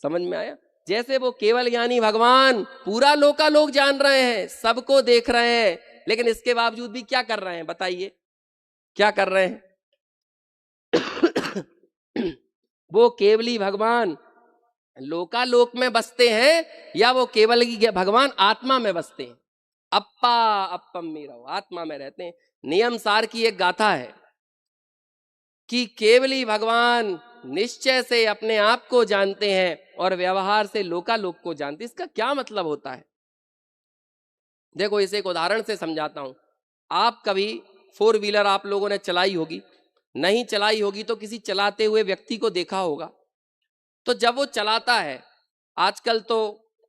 समझ में आया? जैसे वो केवल ज्ञानी भगवान पूरा लोकालोक जान रहे हैं, सबको देख रहे हैं, लेकिन इसके बावजूद भी क्या कर रहे हैं? बताइए क्या कर रहे हैं? वो केवली भगवान लोकालोक में बसते हैं, या वो केवल भगवान आत्मा में बसते हैं? अप्पा अपम्मी रहो, आत्मा में रहते हैं। नियम सार की एक गाथा है कि केवली भगवान निश्चय से अपने आप को जानते हैं और व्यवहार से लोकालोक को जानते। इसका क्या मतलब होता है? देखो इसे एक उदाहरण से समझाता हूं। आप कभी 4 व्हीलर आप लोगों ने चलाई होगी, नहीं चलाई होगी तो किसी चलाते हुए व्यक्ति को देखा होगा। तो जब वो चलाता है, आजकल तो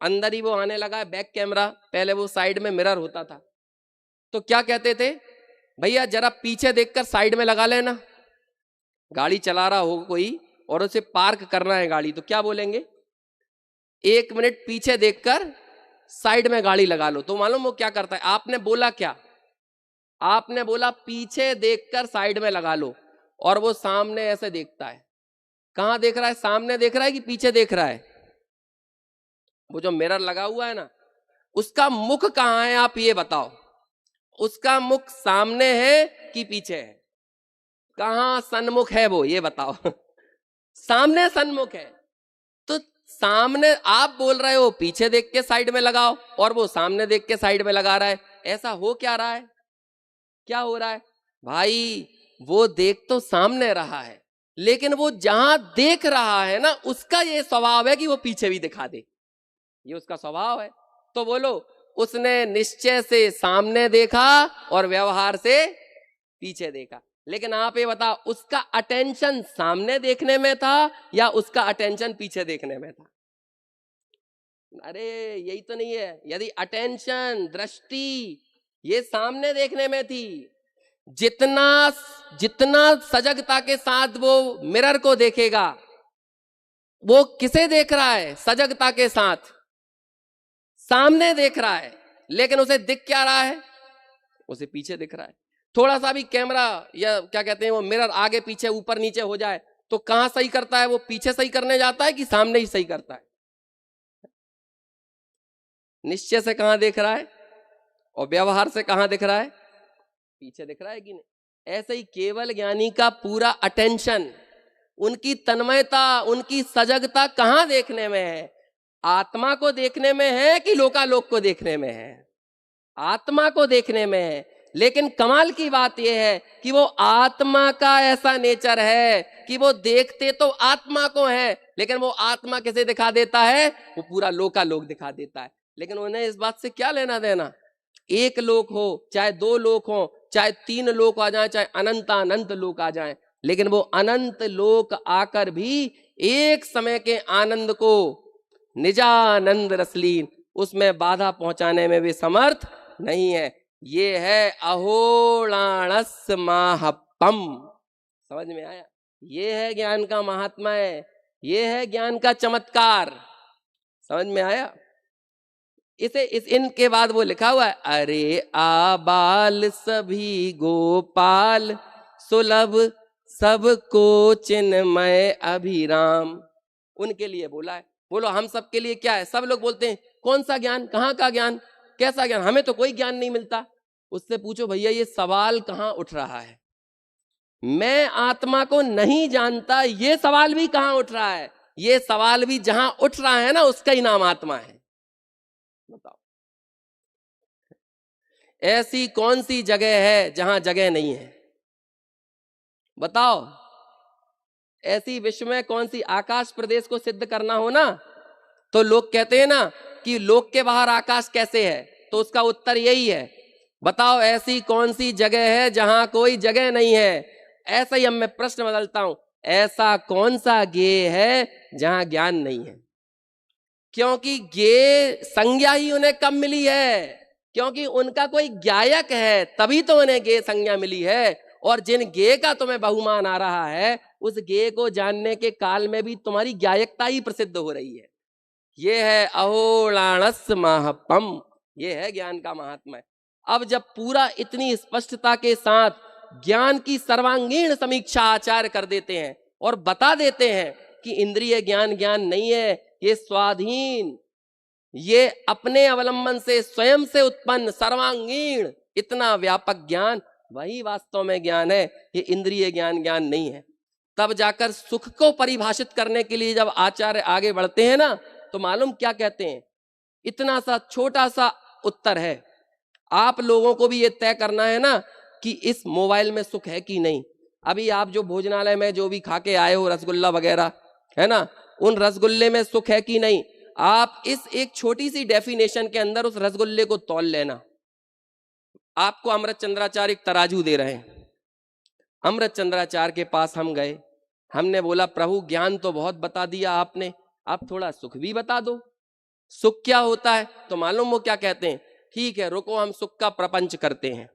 अंदर ही वो आने लगा है बैक कैमरा, पहले वो साइड में मिरर होता था। तो क्या कहते थे? भैया जरा पीछे देखकर साइड में लगा लेना। गाड़ी चला रहा हो कोई और उसे पार्क करना है गाड़ी, तो क्या बोलेंगे? 1 मिनट पीछे देखकर साइड में गाड़ी लगा लो। तो मालूम वो क्या करता है? आपने बोला क्या? आपने बोला पीछे देखकर साइड में लगा लो, और वो सामने ऐसे देखता है। कहां देख रहा है? सामने देख रहा है कि पीछे देख रहा है? वो जो मिरर लगा हुआ है ना, उसका मुख कहां है आप ये बताओ। उसका मुख सामने है कि पीछे है? कहां सन्मुख है वो, ये बताओ। सामने सन्मुख है। तो सामने आप बोल रहे हो पीछे देख के साइड में लगाओ, और वो सामने देख के साइड में लगा रहा है। ऐसा हो क्या रहा है? क्या हो रहा है भाई? वो देख तो सामने रहा है, लेकिन वो जहां देख रहा है ना, उसका ये स्वभाव है कि वो पीछे भी दिखा दे। ये उसका स्वभाव है। तो बोलो, उसने निश्चय से सामने देखा और व्यवहार से पीछे देखा। लेकिन आप ये बताओ, उसका अटेंशन सामने देखने में था या उसका अटेंशन पीछे देखने में था? अरे यही तो नहीं है। यदि अटेंशन, दृष्टि ये सामने देखने में थी, जितना जितना सजगता के साथ वो मिरर को देखेगा, वो किसे देख रहा है? सजगता के साथ सामने देख रहा है, लेकिन उसे दिख क्या रहा है? उसे पीछे दिख रहा है। थोड़ा सा भी कैमरा या क्या कहते हैं वो मिरर आगे पीछे ऊपर नीचे हो जाए तो कहां सही करता है? वो पीछे सही करने जाता है कि सामने ही सही करता है? निश्चय से कहां देख रहा है और व्यवहार से कहां दिख रहा है? पीछे दिख रहा है कि नहीं? ऐसे ही केवल ज्ञानी का पूरा अटेंशन, उनकी तन्मयता, उनकी सजगता कहां देखने में है? आत्मा को देखने में है कि लोकालोक को देखने में है? आत्मा को देखने में है। लेकिन कमाल की बात यह है कि वो आत्मा का ऐसा नेचर है कि वो देखते तो आत्मा को है, लेकिन वो आत्मा किसे दिखा देता है? वो पूरा लोकालोक दिखा देता है। लेकिन उन्हें इस बात से क्या लेना देना? एक लोक हो, चाहे 2 लोक हो, चाहे 3 लोक आ जाए, चाहे अनंत लोक आ जाए, लेकिन वो अनंत लोक आकर भी एक समय के आनंद को निजानंद रसलीन उसमें बाधा पहुंचाने में भी समर्थ नहीं है। ये है अहोलाणस माहपम। समझ में आया? ये है ज्ञान का महात्मा है, ये है ज्ञान का चमत्कार। समझ में आया? इनके बाद वो लिखा हुआ है, अरे आबाल सभी गोपाल सुलभ सबको चिन्मय अभिराम। उनके लिए बोला है। बोलो हम सबके लिए क्या है? सब लोग बोलते हैं कौन सा ज्ञान, कहाँ का ज्ञान, कैसा ज्ञान? हमें तो कोई ज्ञान नहीं मिलता। उससे पूछो भैया ये सवाल कहाँ उठ रहा है? मैं आत्मा को नहीं जानता, ये सवाल भी कहाँ उठ रहा है? ये सवाल भी जहां उठ रहा है ना, उसका ही नाम आत्मा है। बताओ ऐसी कौन सी जगह है जहां जगह नहीं है? बताओ ऐसी विश्व में कौन सी? आकाश प्रदेश को सिद्ध करना हो ना, तो लोग कहते हैं ना कि लोक के बाहर आकाश कैसे है, तो उसका उत्तर यही है। बताओ ऐसी कौन सी जगह है जहां कोई जगह नहीं है? ऐसा ही अब मैं प्रश्न बदलता हूं, ऐसा कौन सा ज्ञेय है जहां ज्ञान नहीं है? क्योंकि ज्ञेय संज्ञा ही उन्हें कब मिली है? क्योंकि उनका कोई ज्ञायक है, तभी तो उन्हें ज्ञेय संज्ञा मिली है। और जिन ज्ञेय का तुम्हें बहुमान आ रहा है, उस ज्ञेय को जानने के काल में भी तुम्हारी ज्ञायकता ही प्रसिद्ध हो रही है। ये है अहोलाणस महापम, ये है ज्ञान का महात्मा। अब जब पूरा इतनी स्पष्टता के साथ ज्ञान की सर्वांगीण समीक्षा आचार्य कर देते हैं और बता देते हैं कि इंद्रिय ज्ञान ज्ञान नहीं है, ये स्वाधीन, ये अपने अवलंबन से स्वयं से उत्पन्न सर्वांगीण इतना व्यापक ज्ञान वही वास्तव में ज्ञान है, ये इंद्रिय ज्ञान ज्ञान नहीं है। तब जाकर सुख को परिभाषित करने के लिए जब आचार्य आगे बढ़ते हैं ना, तो मालूम क्या कहते हैं? इतना सा छोटा सा उत्तर है। आप लोगों को भी ये तय करना है ना कि इस मोबाइल में सुख है कि नहीं। अभी आप जो भोजनालय में जो भी खा के आए हो रसगुल्ला वगैरह, है ना, उन रसगुल्ले में सुख है कि नहीं, आप इस एक छोटी सी डेफिनेशन के अंदर उस रसगुल्ले को तौल लेना। आपको अमृत चंद्राचार्य एक तराजू दे रहे हैं। अमृत चंद्राचार्य के पास हम गए, हमने बोला प्रभु ज्ञान तो बहुत बता दिया आपने, आप थोड़ा सुख भी बता दो, सुख क्या होता है? तो मालूम वो क्या कहते हैं? ठीक है रुको, हम सुख का प्रपंच करते हैं।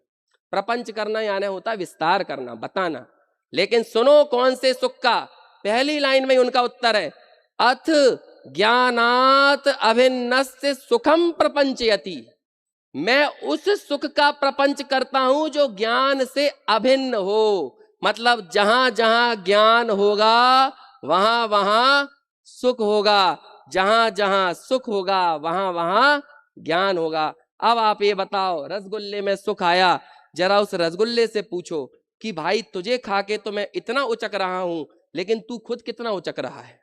प्रपंच करना यानी होता है विस्तार करना, बताना। लेकिन सुनो कौन से सुख का? पहली लाइन में उनका उत्तर है, अथ ज्ञानात अभिन्नस्य सुखम प्रपंचयति। मैं उस सुख का प्रपंच करता हूं जो ज्ञान से अभिन्न हो। मतलब जहां जहां ज्ञान होगा वहां वहां सुख होगा, जहां जहां सुख होगा वहां वहां ज्ञान होगा। अब आप ये बताओ, रसगुल्ले में सुख आया, जरा उस रसगुल्ले से पूछो कि भाई तुझे खा के तो मैं इतना उचक रहा हूं, लेकिन तू खुद कितना उचक रहा है?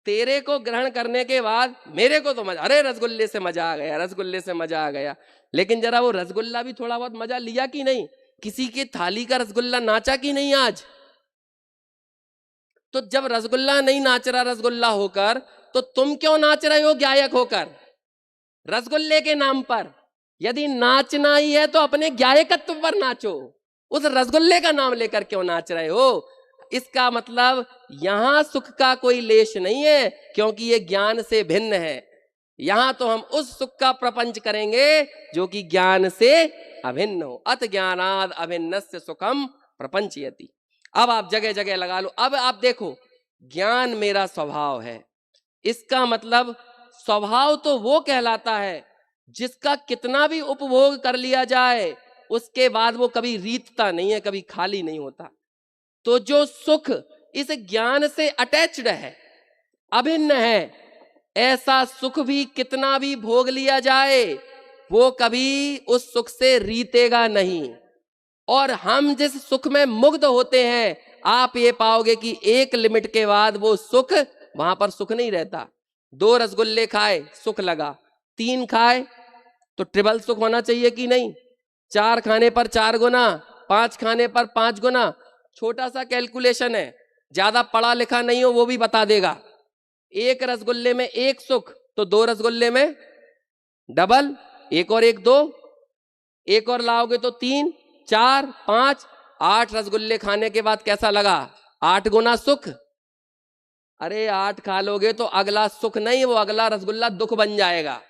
तेरे को ग्रहण करने के बाद मेरे को तो मजा, अरे रसगुल्ले से मजा आ गया, रसगुल्ले से मजा आ गया, लेकिन जरा वो रसगुल्ला भी थोड़ा बहुत मजा लिया कि नहीं? किसी की थाली का रसगुल्ला नाचा कि नहीं आज? तो जब रसगुल्ला नहीं नाच रहा रसगुल्ला होकर, तो तुम क्यों नाच रहे हो गायक होकर रसगुल्ले के नाम पर? यदि नाचना ही है तो अपने गायकत्व पर नाचो, उस रसगुल्ले का नाम लेकर क्यों नाच रहे हो? इसका मतलब यहां सुख का कोई लेश नहीं है, क्योंकि ये ज्ञान से भिन्न है। यहां तो हम उस सुख का प्रपंच करेंगे जो कि ज्ञान से अभिन्न हो। अत ज्ञानाद अभिन्नस्य सुखम प्रपंचयति। अब आप जगह जगह लगा लो। अब आप देखो, ज्ञान मेरा स्वभाव है, इसका मतलब स्वभाव तो वो कहलाता है जिसका कितना भी उपभोग कर लिया जाए उसके बाद वो कभी रीतता नहीं है, कभी खाली नहीं होता। तो जो सुख इस ज्ञान से अटैच्ड है, अभिन्न है, ऐसा सुख भी कितना भी भोग लिया जाए वो कभी उस सुख से रीतेगा नहीं। और हम जिस सुख में मुग्ध होते हैं, आप ये पाओगे कि एक लिमिट के बाद वो सुख वहां पर सुख नहीं रहता। 2 रसगुल्ले खाए सुख लगा, 3 खाए तो ट्रिपल सुख होना चाहिए कि नहीं? 4 खाने पर 4 गुना, 5 खाने पर 5 गुना। छोटा सा कैलकुलेशन है, ज्यादा पढ़ा लिखा नहीं हो वो भी बता देगा। 1 रसगुल्ले में 1 सुख, तो 2 रसगुल्ले में डबल, 1 और 1 2, 1 और लाओगे तो 3 4 5, 8 रसगुल्ले खाने के बाद कैसा लगा? 8 गुना सुख। अरे 8 खा लोगे तो अगला सुख नहीं, वो अगला रसगुल्ला दुख बन जाएगा।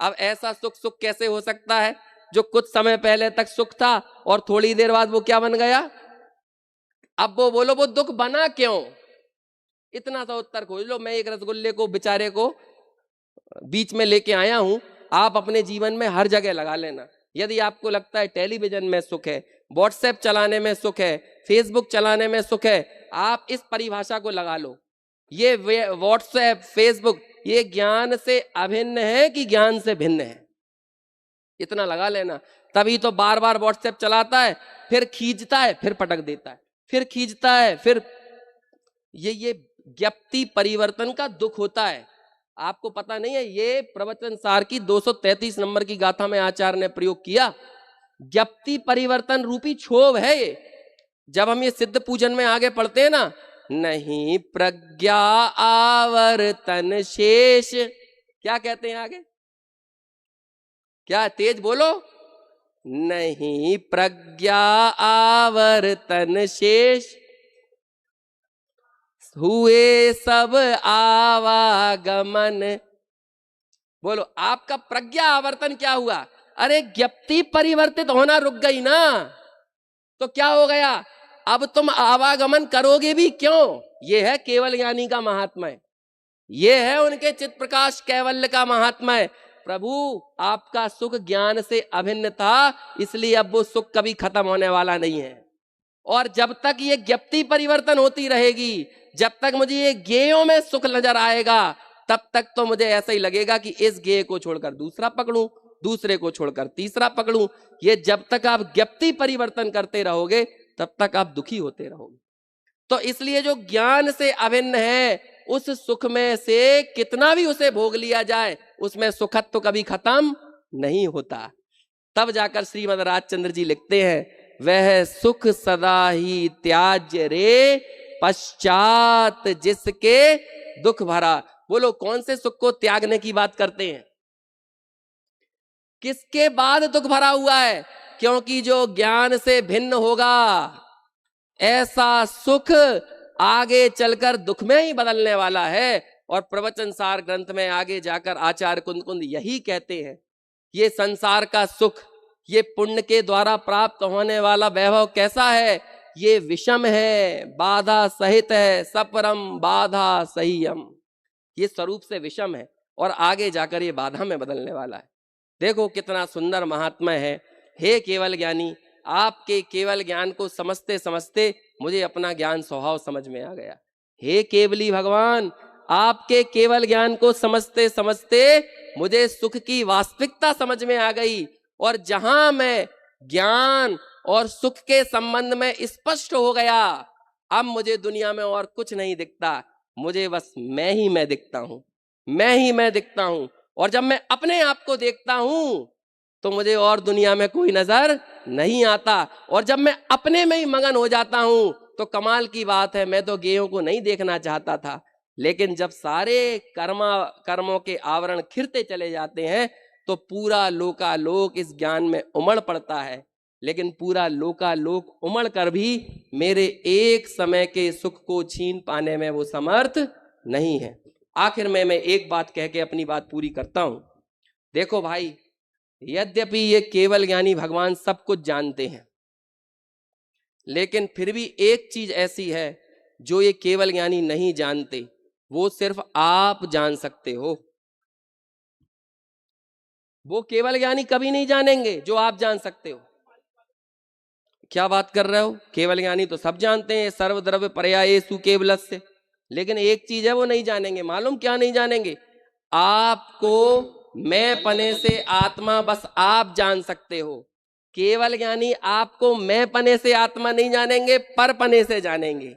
अब ऐसा सुख सुख कैसे हो सकता है जो कुछ समय पहले तक सुख था और थोड़ी देर बाद वो क्या बन गया? अब वो बोलो वो दुख बना क्यों? इतना सा उत्तर खोज लो। मैं एक रसगुल्ले को बेचारे को बीच में लेके आया हूं, आप अपने जीवन में हर जगह लगा लेना। यदि आपको लगता है टेलीविजन में सुख है, व्हाट्सएप चलाने में सुख है, फेसबुक चलाने में सुख है, आप इस परिभाषा को लगा लो, ये व्हाट्सएप फेसबुक ये ज्ञान से अभिन्न है कि ज्ञान से भिन्न है? इतना लगा लेना। तभी तो बार बार व्हाट्सएप चलाता है, फिर खींचता है, फिर पटक देता है, फिर खींचता है, फिर ये ज्ञप्ति परिवर्तन का दुख होता है। आपको पता नहीं है, ये प्रवचन सार की 233 नंबर की गाथा में आचार्य ने प्रयोग किया। ज्ञप्ति परिवर्तन रूपी क्षोभ है ये। जब हम ये सिद्ध पूजन में आगे पढ़ते हैं ना, नहीं प्रज्ञा आवर्तन शेष, क्या कहते हैं आगे? क्या तेज बोलो? नहीं प्रज्ञा आवर्तन शेष, हुए सब आवागमन। बोलो, आपका प्रज्ञा आवर्तन क्या हुआ? अरे ज्ञप्ति परिवर्तित होना रुक गई ना, तो क्या हो गया? अब तुम आवागमन करोगे भी क्यों? ये है केवल ज्ञानी का महात्म्य, ये है उनके चित प्रकाश कैवल्य का महात्म्य। प्रभु आपका सुख ज्ञान से अभिन्न था, इसलिए अब वो सुख कभी खत्म होने वाला नहीं है। और जब तक ये ज्ञप्ति परिवर्तन होती रहेगी, जब तक मुझे ये गेयों में सुख नजर आएगा, तब तक तो मुझे ऐसा ही लगेगा कि इस गेय को छोड़कर दूसरा पकड़ूं, दूसरे को छोड़कर तीसरा पकड़ूं। ये जब तक आप ज्ञप्ति परिवर्तन करते रहोगे तब तक आप दुखी होते रहोगे। तो इसलिए जो ज्ञान से अभिन्न है, उस सुख में से कितना भी उसे भोग लिया जाए, उसमें सुखत्व तो कभी खत्म नहीं होता। तब जाकर श्रीमद् राजचंद्र जी लिखते हैं, वह सुख सदा ही त्याज्य रे, पश्चात जिसके दुख भरा। बोलो, कौन से सुख को त्यागने की बात करते हैं? किसके बाद दुख भरा हुआ है? क्योंकि जो ज्ञान से भिन्न होगा, ऐसा सुख आगे चलकर दुख में ही बदलने वाला है। और प्रवचन सार ग्रंथ में आगे जाकर आचार्य कुंद कुंद यही कहते हैं, ये संसार का सुख, ये पुण्य के द्वारा प्राप्त होने वाला वैभव कैसा है ये विषम है, बाधा सहित है, सपरम बाधा सहीयम। ये स्वरूप से विषम है और आगे जाकर ये बाधा में बदलने वाला है। देखो कितना सुंदर महात्मा है। हे केवल ज्ञानी, आपके केवल ज्ञान को समझते समझते मुझे अपना ज्ञान स्वभाव समझ में आ गया। हे केवली भगवान, आपके केवल ज्ञान को समझते समझते मुझे सुख की वास्तविकता समझ में आ गई, और जहां मैं ज्ञान और सुख के संबंध में स्पष्ट हो गया, अब मुझे दुनिया में और कुछ नहीं दिखता, मुझे बस मैं ही मैं दिखता हूं, मैं ही मैं दिखता हूं। और जब मैं अपने आप को देखता हूं तो मुझे और दुनिया में कोई नजर नहीं आता, और जब मैं अपने में ही मगन हो जाता हूं तो कमाल की बात है, मैं तो गेयों को नहीं देखना चाहता था, लेकिन जब सारे कर्मों के आवरण खिरते चले जाते हैं तो पूरा लोकालोक इस ज्ञान में उमड़ पड़ता है। लेकिन पूरा लोकालोक उमड़ कर भी मेरे एक समय के सुख को छीन पाने में वो समर्थ नहीं है। आखिर में मैं एक बात कह के अपनी बात पूरी करता हूं। देखो भाई, यद्यपि ये केवल ज्ञानी भगवान सब कुछ जानते हैं, लेकिन फिर भी एक चीज ऐसी है जो ये केवल ज्ञानी नहीं जानते, वो सिर्फ आप जान सकते हो। वो केवल ज्ञानी कभी नहीं जानेंगे जो आप जान सकते हो। क्या बात कर रहे हो? केवल ज्ञानी तो सब जानते हैं, सर्वद्रव्य पर्यायेषु केवलस्य, लेकिन एक चीज है वो नहीं जानेंगे। मालूम क्या नहीं जानेंगे? आपको मैं पने से आत्मा बस आप जान सकते हो। केवल ज्ञानी आपको मैं पने से आत्मा नहीं जानेंगे, पर पने से जानेंगे।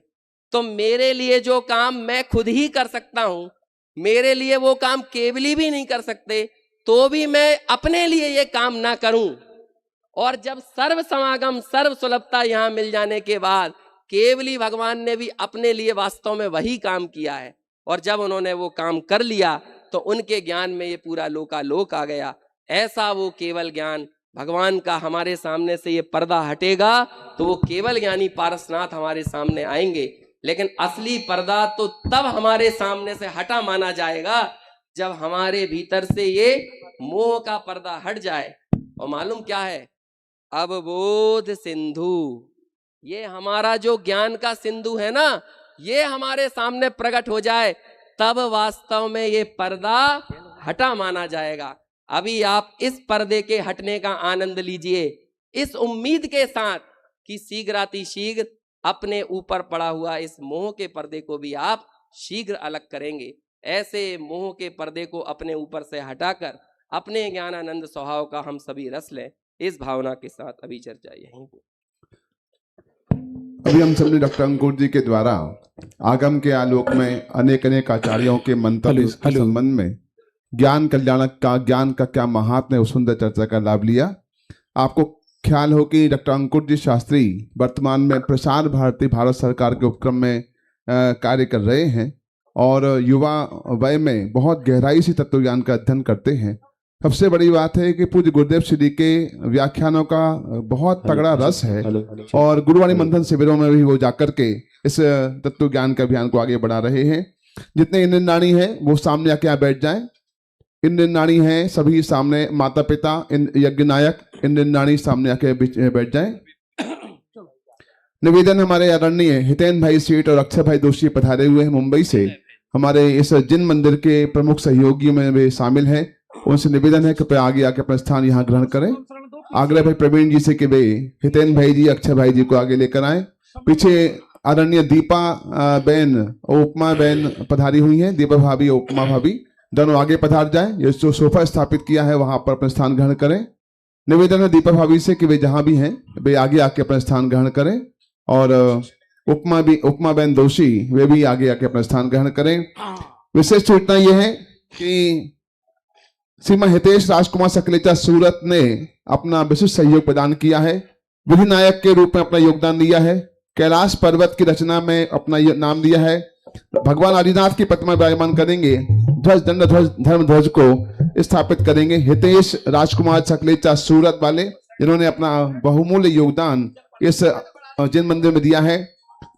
तो मेरे लिए जो काम मैं खुद ही कर सकता हूं, मेरे लिए वो काम केवली भी नहीं कर सकते, तो भी मैं अपने लिए ये काम ना करूं। और जब सर्व समागम सर्व सुलभता यहां मिल जाने के बाद केवली भगवान ने भी अपने लिए वास्तव में वही काम किया है, और जब उन्होंने वो काम कर लिया तो उनके ज्ञान में ये पूरा लोकालोक आ गया। ऐसा वो केवल ज्ञान भगवान का हमारे सामने से ये पर्दा हटेगा तो वो केवल ज्ञानी पारसनाथ हमारे सामने आएंगे। लेकिन असली पर्दा तो तब हमारे सामने से हटा माना जाएगा जब हमारे भीतर से ये मोह का पर्दा हट जाए। और मालूम क्या है? अवबोध सिंधु, ये हमारा जो ज्ञान का सिंधु है ना, ये हमारे सामने प्रकट हो जाए, तब वास्तव में ये पर्दा हटा माना जाएगा। अभी आप इस पर्दे के हटने का आनंद लीजिए, इस उम्मीद के साथ कि शीघ्रातिशीघ्र अपने ऊपर पड़ा हुआ इस मोह के पर्दे को भी आप शीघ्र अलग करेंगे। ऐसे मोह के पर्दे को अपने ऊपर से हटाकर अपने ज्ञानानंद स्वभाव का हम सभी रस लें। इस भावना के साथ अभी चर्चा यहीं पे। अभी हम सबने डॉक्टर अंकुर जी के द्वारा आगम के आलोक में अनेक अनेक आचार्यों के मंतव्य के संबंध में ज्ञान कल्याण का, ज्ञान का क्या महात्म्य है, उस सुंदर चर्चा का लाभ लिया। आपको ख्याल हो कि डॉक्टर अंकुर जी शास्त्री वर्तमान में प्रसार भारती भारत सरकार के उपक्रम में कार्य कर रहे हैं और युवा वय में बहुत गहराई से तत्व ज्ञान का अध्ययन करते हैं। सबसे बड़ी बात है कि पूज्य गुरुदेव श्री के व्याख्यानों का बहुत तगड़ा रस है और गुरुवाणी मंथन शिविरों में भी वो जाकर के इस तत्व ज्ञान के अभियान को आगे बढ़ा रहे हैं। जितने इंद्र नाड़ी हैं वो सामने आके यहाँ बैठ जाएं। इंद्र नाड़ी हैं सभी सामने, माता पिता, यज्ञ नायक, इंद्र नाड़ी सामने आके बैठ जाएं। निवेदन हमारे आदरणीय हितेन भाई सेठ और अक्षय भाई दोषी पधारे हुए हैं मुंबई से, हमारे इस जिन मंदिर के प्रमुख सहयोगियों में वे शामिल हैं। उनसे निवेदन है कि कृपया आगे आके अपना स्थान यहाँ ग्रहण करें। आग्रह भाई प्रवीण जी से कि वे हितेन भाई जी, अक्षय भाई जी को आगे लेकर आए। पीछे आदरणीय दीपा बहन और उपमा बहन पधारी हुई हैं, दीपा भाभी और उपमा भाभी दोनों आगे पधार जाए। ये जो सोफा स्थापित किया है वहां पर अपना स्थान ग्रहण करें। निवेदन है दीपा भाभी से कि वे जहां भी हैं वे आगे आके अपना स्थान ग्रहण करें, और उपमा बहन दोषी वे भी आगे आके अपना स्थान ग्रहण करें। विशेष सूचना यह है कि श्रीमान हितेश राजकुमार सकलेचा सूरत ने अपना विशिष्ट सहयोग प्रदान किया है, विधि नायक के रूप में अपना योगदान दिया है, कैलाश पर्वत की रचना में अपना नाम दिया है। भगवान आदिनाथ की प्रतिमा विराजमान करेंगे, ध्वज दंड ध्वज धर्म ध्वज को स्थापित करेंगे हितेश राजकुमार सकलेचा सूरत वाले, जिन्होंने अपना बहुमूल्य योगदान इस जिन मंदिर में दिया है।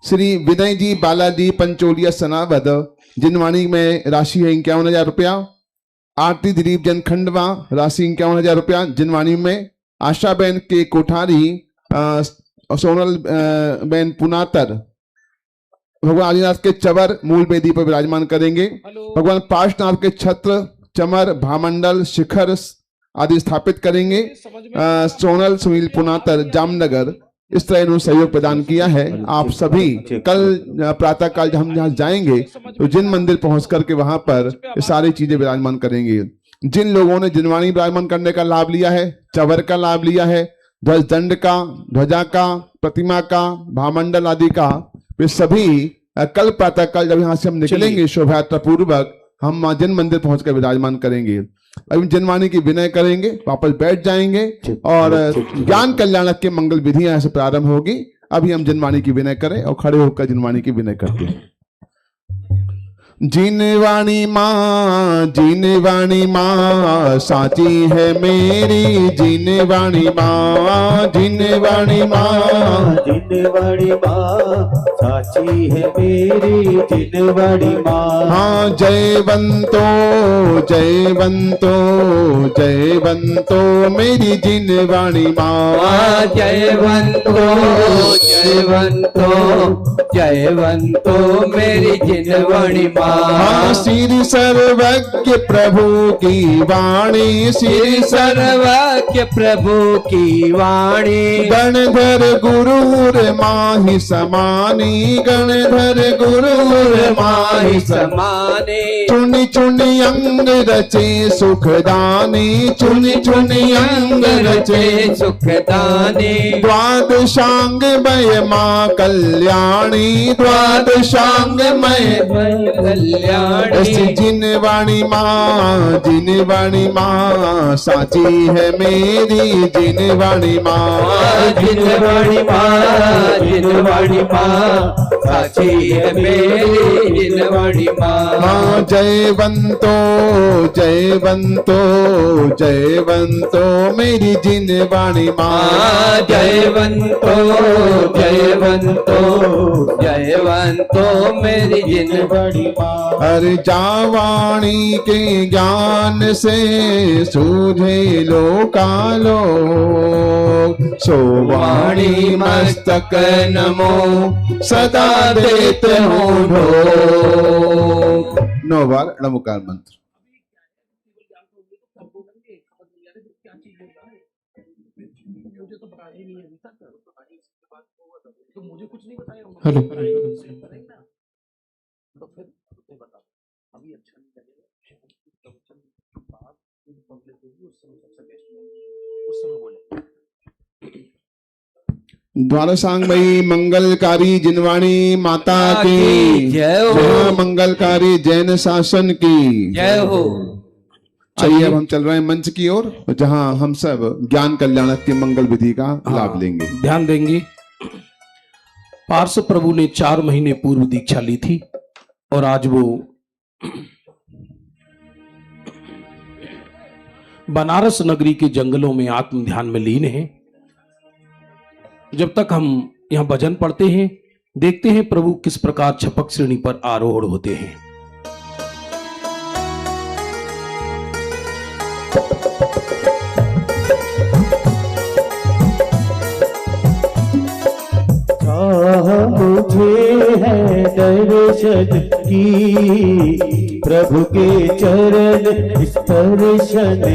श्री विनय जी बालाजी पंचोलिया सनावद, जिनवाणी में राशि है 51,000 रुपया। आरती दिलीप जन खंडवा, राशि 51,000 रुपया जिनवाणी में। आशाबेन के कोठारी सोनल बेन पुनातर भगवान आदिनाथ के चवर मूल वेदी पर विराजमान करेंगे। भगवान पार्श्वनाथ के छत्र, चमर, भामंडल, शिखर आदि स्थापित करेंगे। सोनल सुनील पुनातर जामनगर, इस तरह इन्होंने सहयोग प्रदान किया है। आप सभी कल प्रातः काल जब हम यहाँ जाएंगे तो जिन मंदिर पहुंच करके वहां पर ये सारी चीजें विराजमान करेंगे। जिन लोगों ने जिनवाणी विराजमान करने का लाभ लिया है, चवर का लाभ लिया है, ध्वज दंड का, ध्वजा का, प्रतिमा का, भामंडल आदि का, वे सभी कल प्रातः काल जब यहाँ से हम निकलेंगे शोभा यात्रा पूर्वक हम जिन मंदिर पहुंचकर विराजमान करेंगे। अभी जिनवाणी की विनय करेंगे, वापस बैठ जाएंगे और ज्ञान कल्याणक के मंगल विधियां ऐसे प्रारंभ होगी। अभी हम जिनवाणी की विनय करें और खड़े होकर जिनवाणी की विनय करते हैं। जिनवाणी माँ साची है मेरी, जिनवाणी माँ, जिनवाणी माँ, जिनवाणी माँ साची है मेरी, जिनवाणी माँ। हाँ जयवंतो जयवंतो जयवंतो मेरी जिनवाणी माँ, जयवंतो जयवंतो जयवंतो मेरी जिनवाणी माँ। श्री सर्वज्ञ प्रभु की वाणी, श्री सर्वज्ञ प्रभु की वाणी। गणधर गुरुर माहि समानी, गणधर गुरुर माहि समाने। चुनि चुनि अंग रचे सुखदानी, चुनि चुनि अंग रचे सुखदानी। द्वादशांग मय माँ कल्याणी, द्वादशांग मय कल्याणी। जिनवाणी माँ, जिनवाणी माँ साची है मेरी, जिनवाणी माँ, जिनवाणी माँ, जिनवाणी माँ साची है मेरी, जिनवाणी माँ। हाँ जयवंतो जयवंतो जयवंतो मेरी जिनवाणी माँ, जयवंतो जयवंतो जयवंतो मेरी जिनवाणी माँ। अरे जावाणी के ज्ञान से सूझे लोकालो, सोवाणी मस्तक नमो सदा देते हो ढोक। 9 बार नमोकार मंत्र। हेलो द्वादशांगमयी मंगलकारी जिनवाणी माता की जय हो। मंगलकारी जैन शासन की जय हो। आइए अब हम चल रहे हैं मंच की ओर, जहां हम सब ज्ञान कल्याणक की मंगल विधि का लाभ लेंगे। ध्यान देंगे। पार्श्व प्रभु ने 4 महीने पूर्व दीक्षा ली थी और आज वो बनारस नगरी के जंगलों में आत्म ध्यान में लीन है। जब तक हम यहां भजन पढ़ते हैं, देखते हैं प्रभु किस प्रकार छपक श्रेणी पर आरोहण होते हैं। मुझे है दर्शन की, प्रभु के चरण स्पर्शन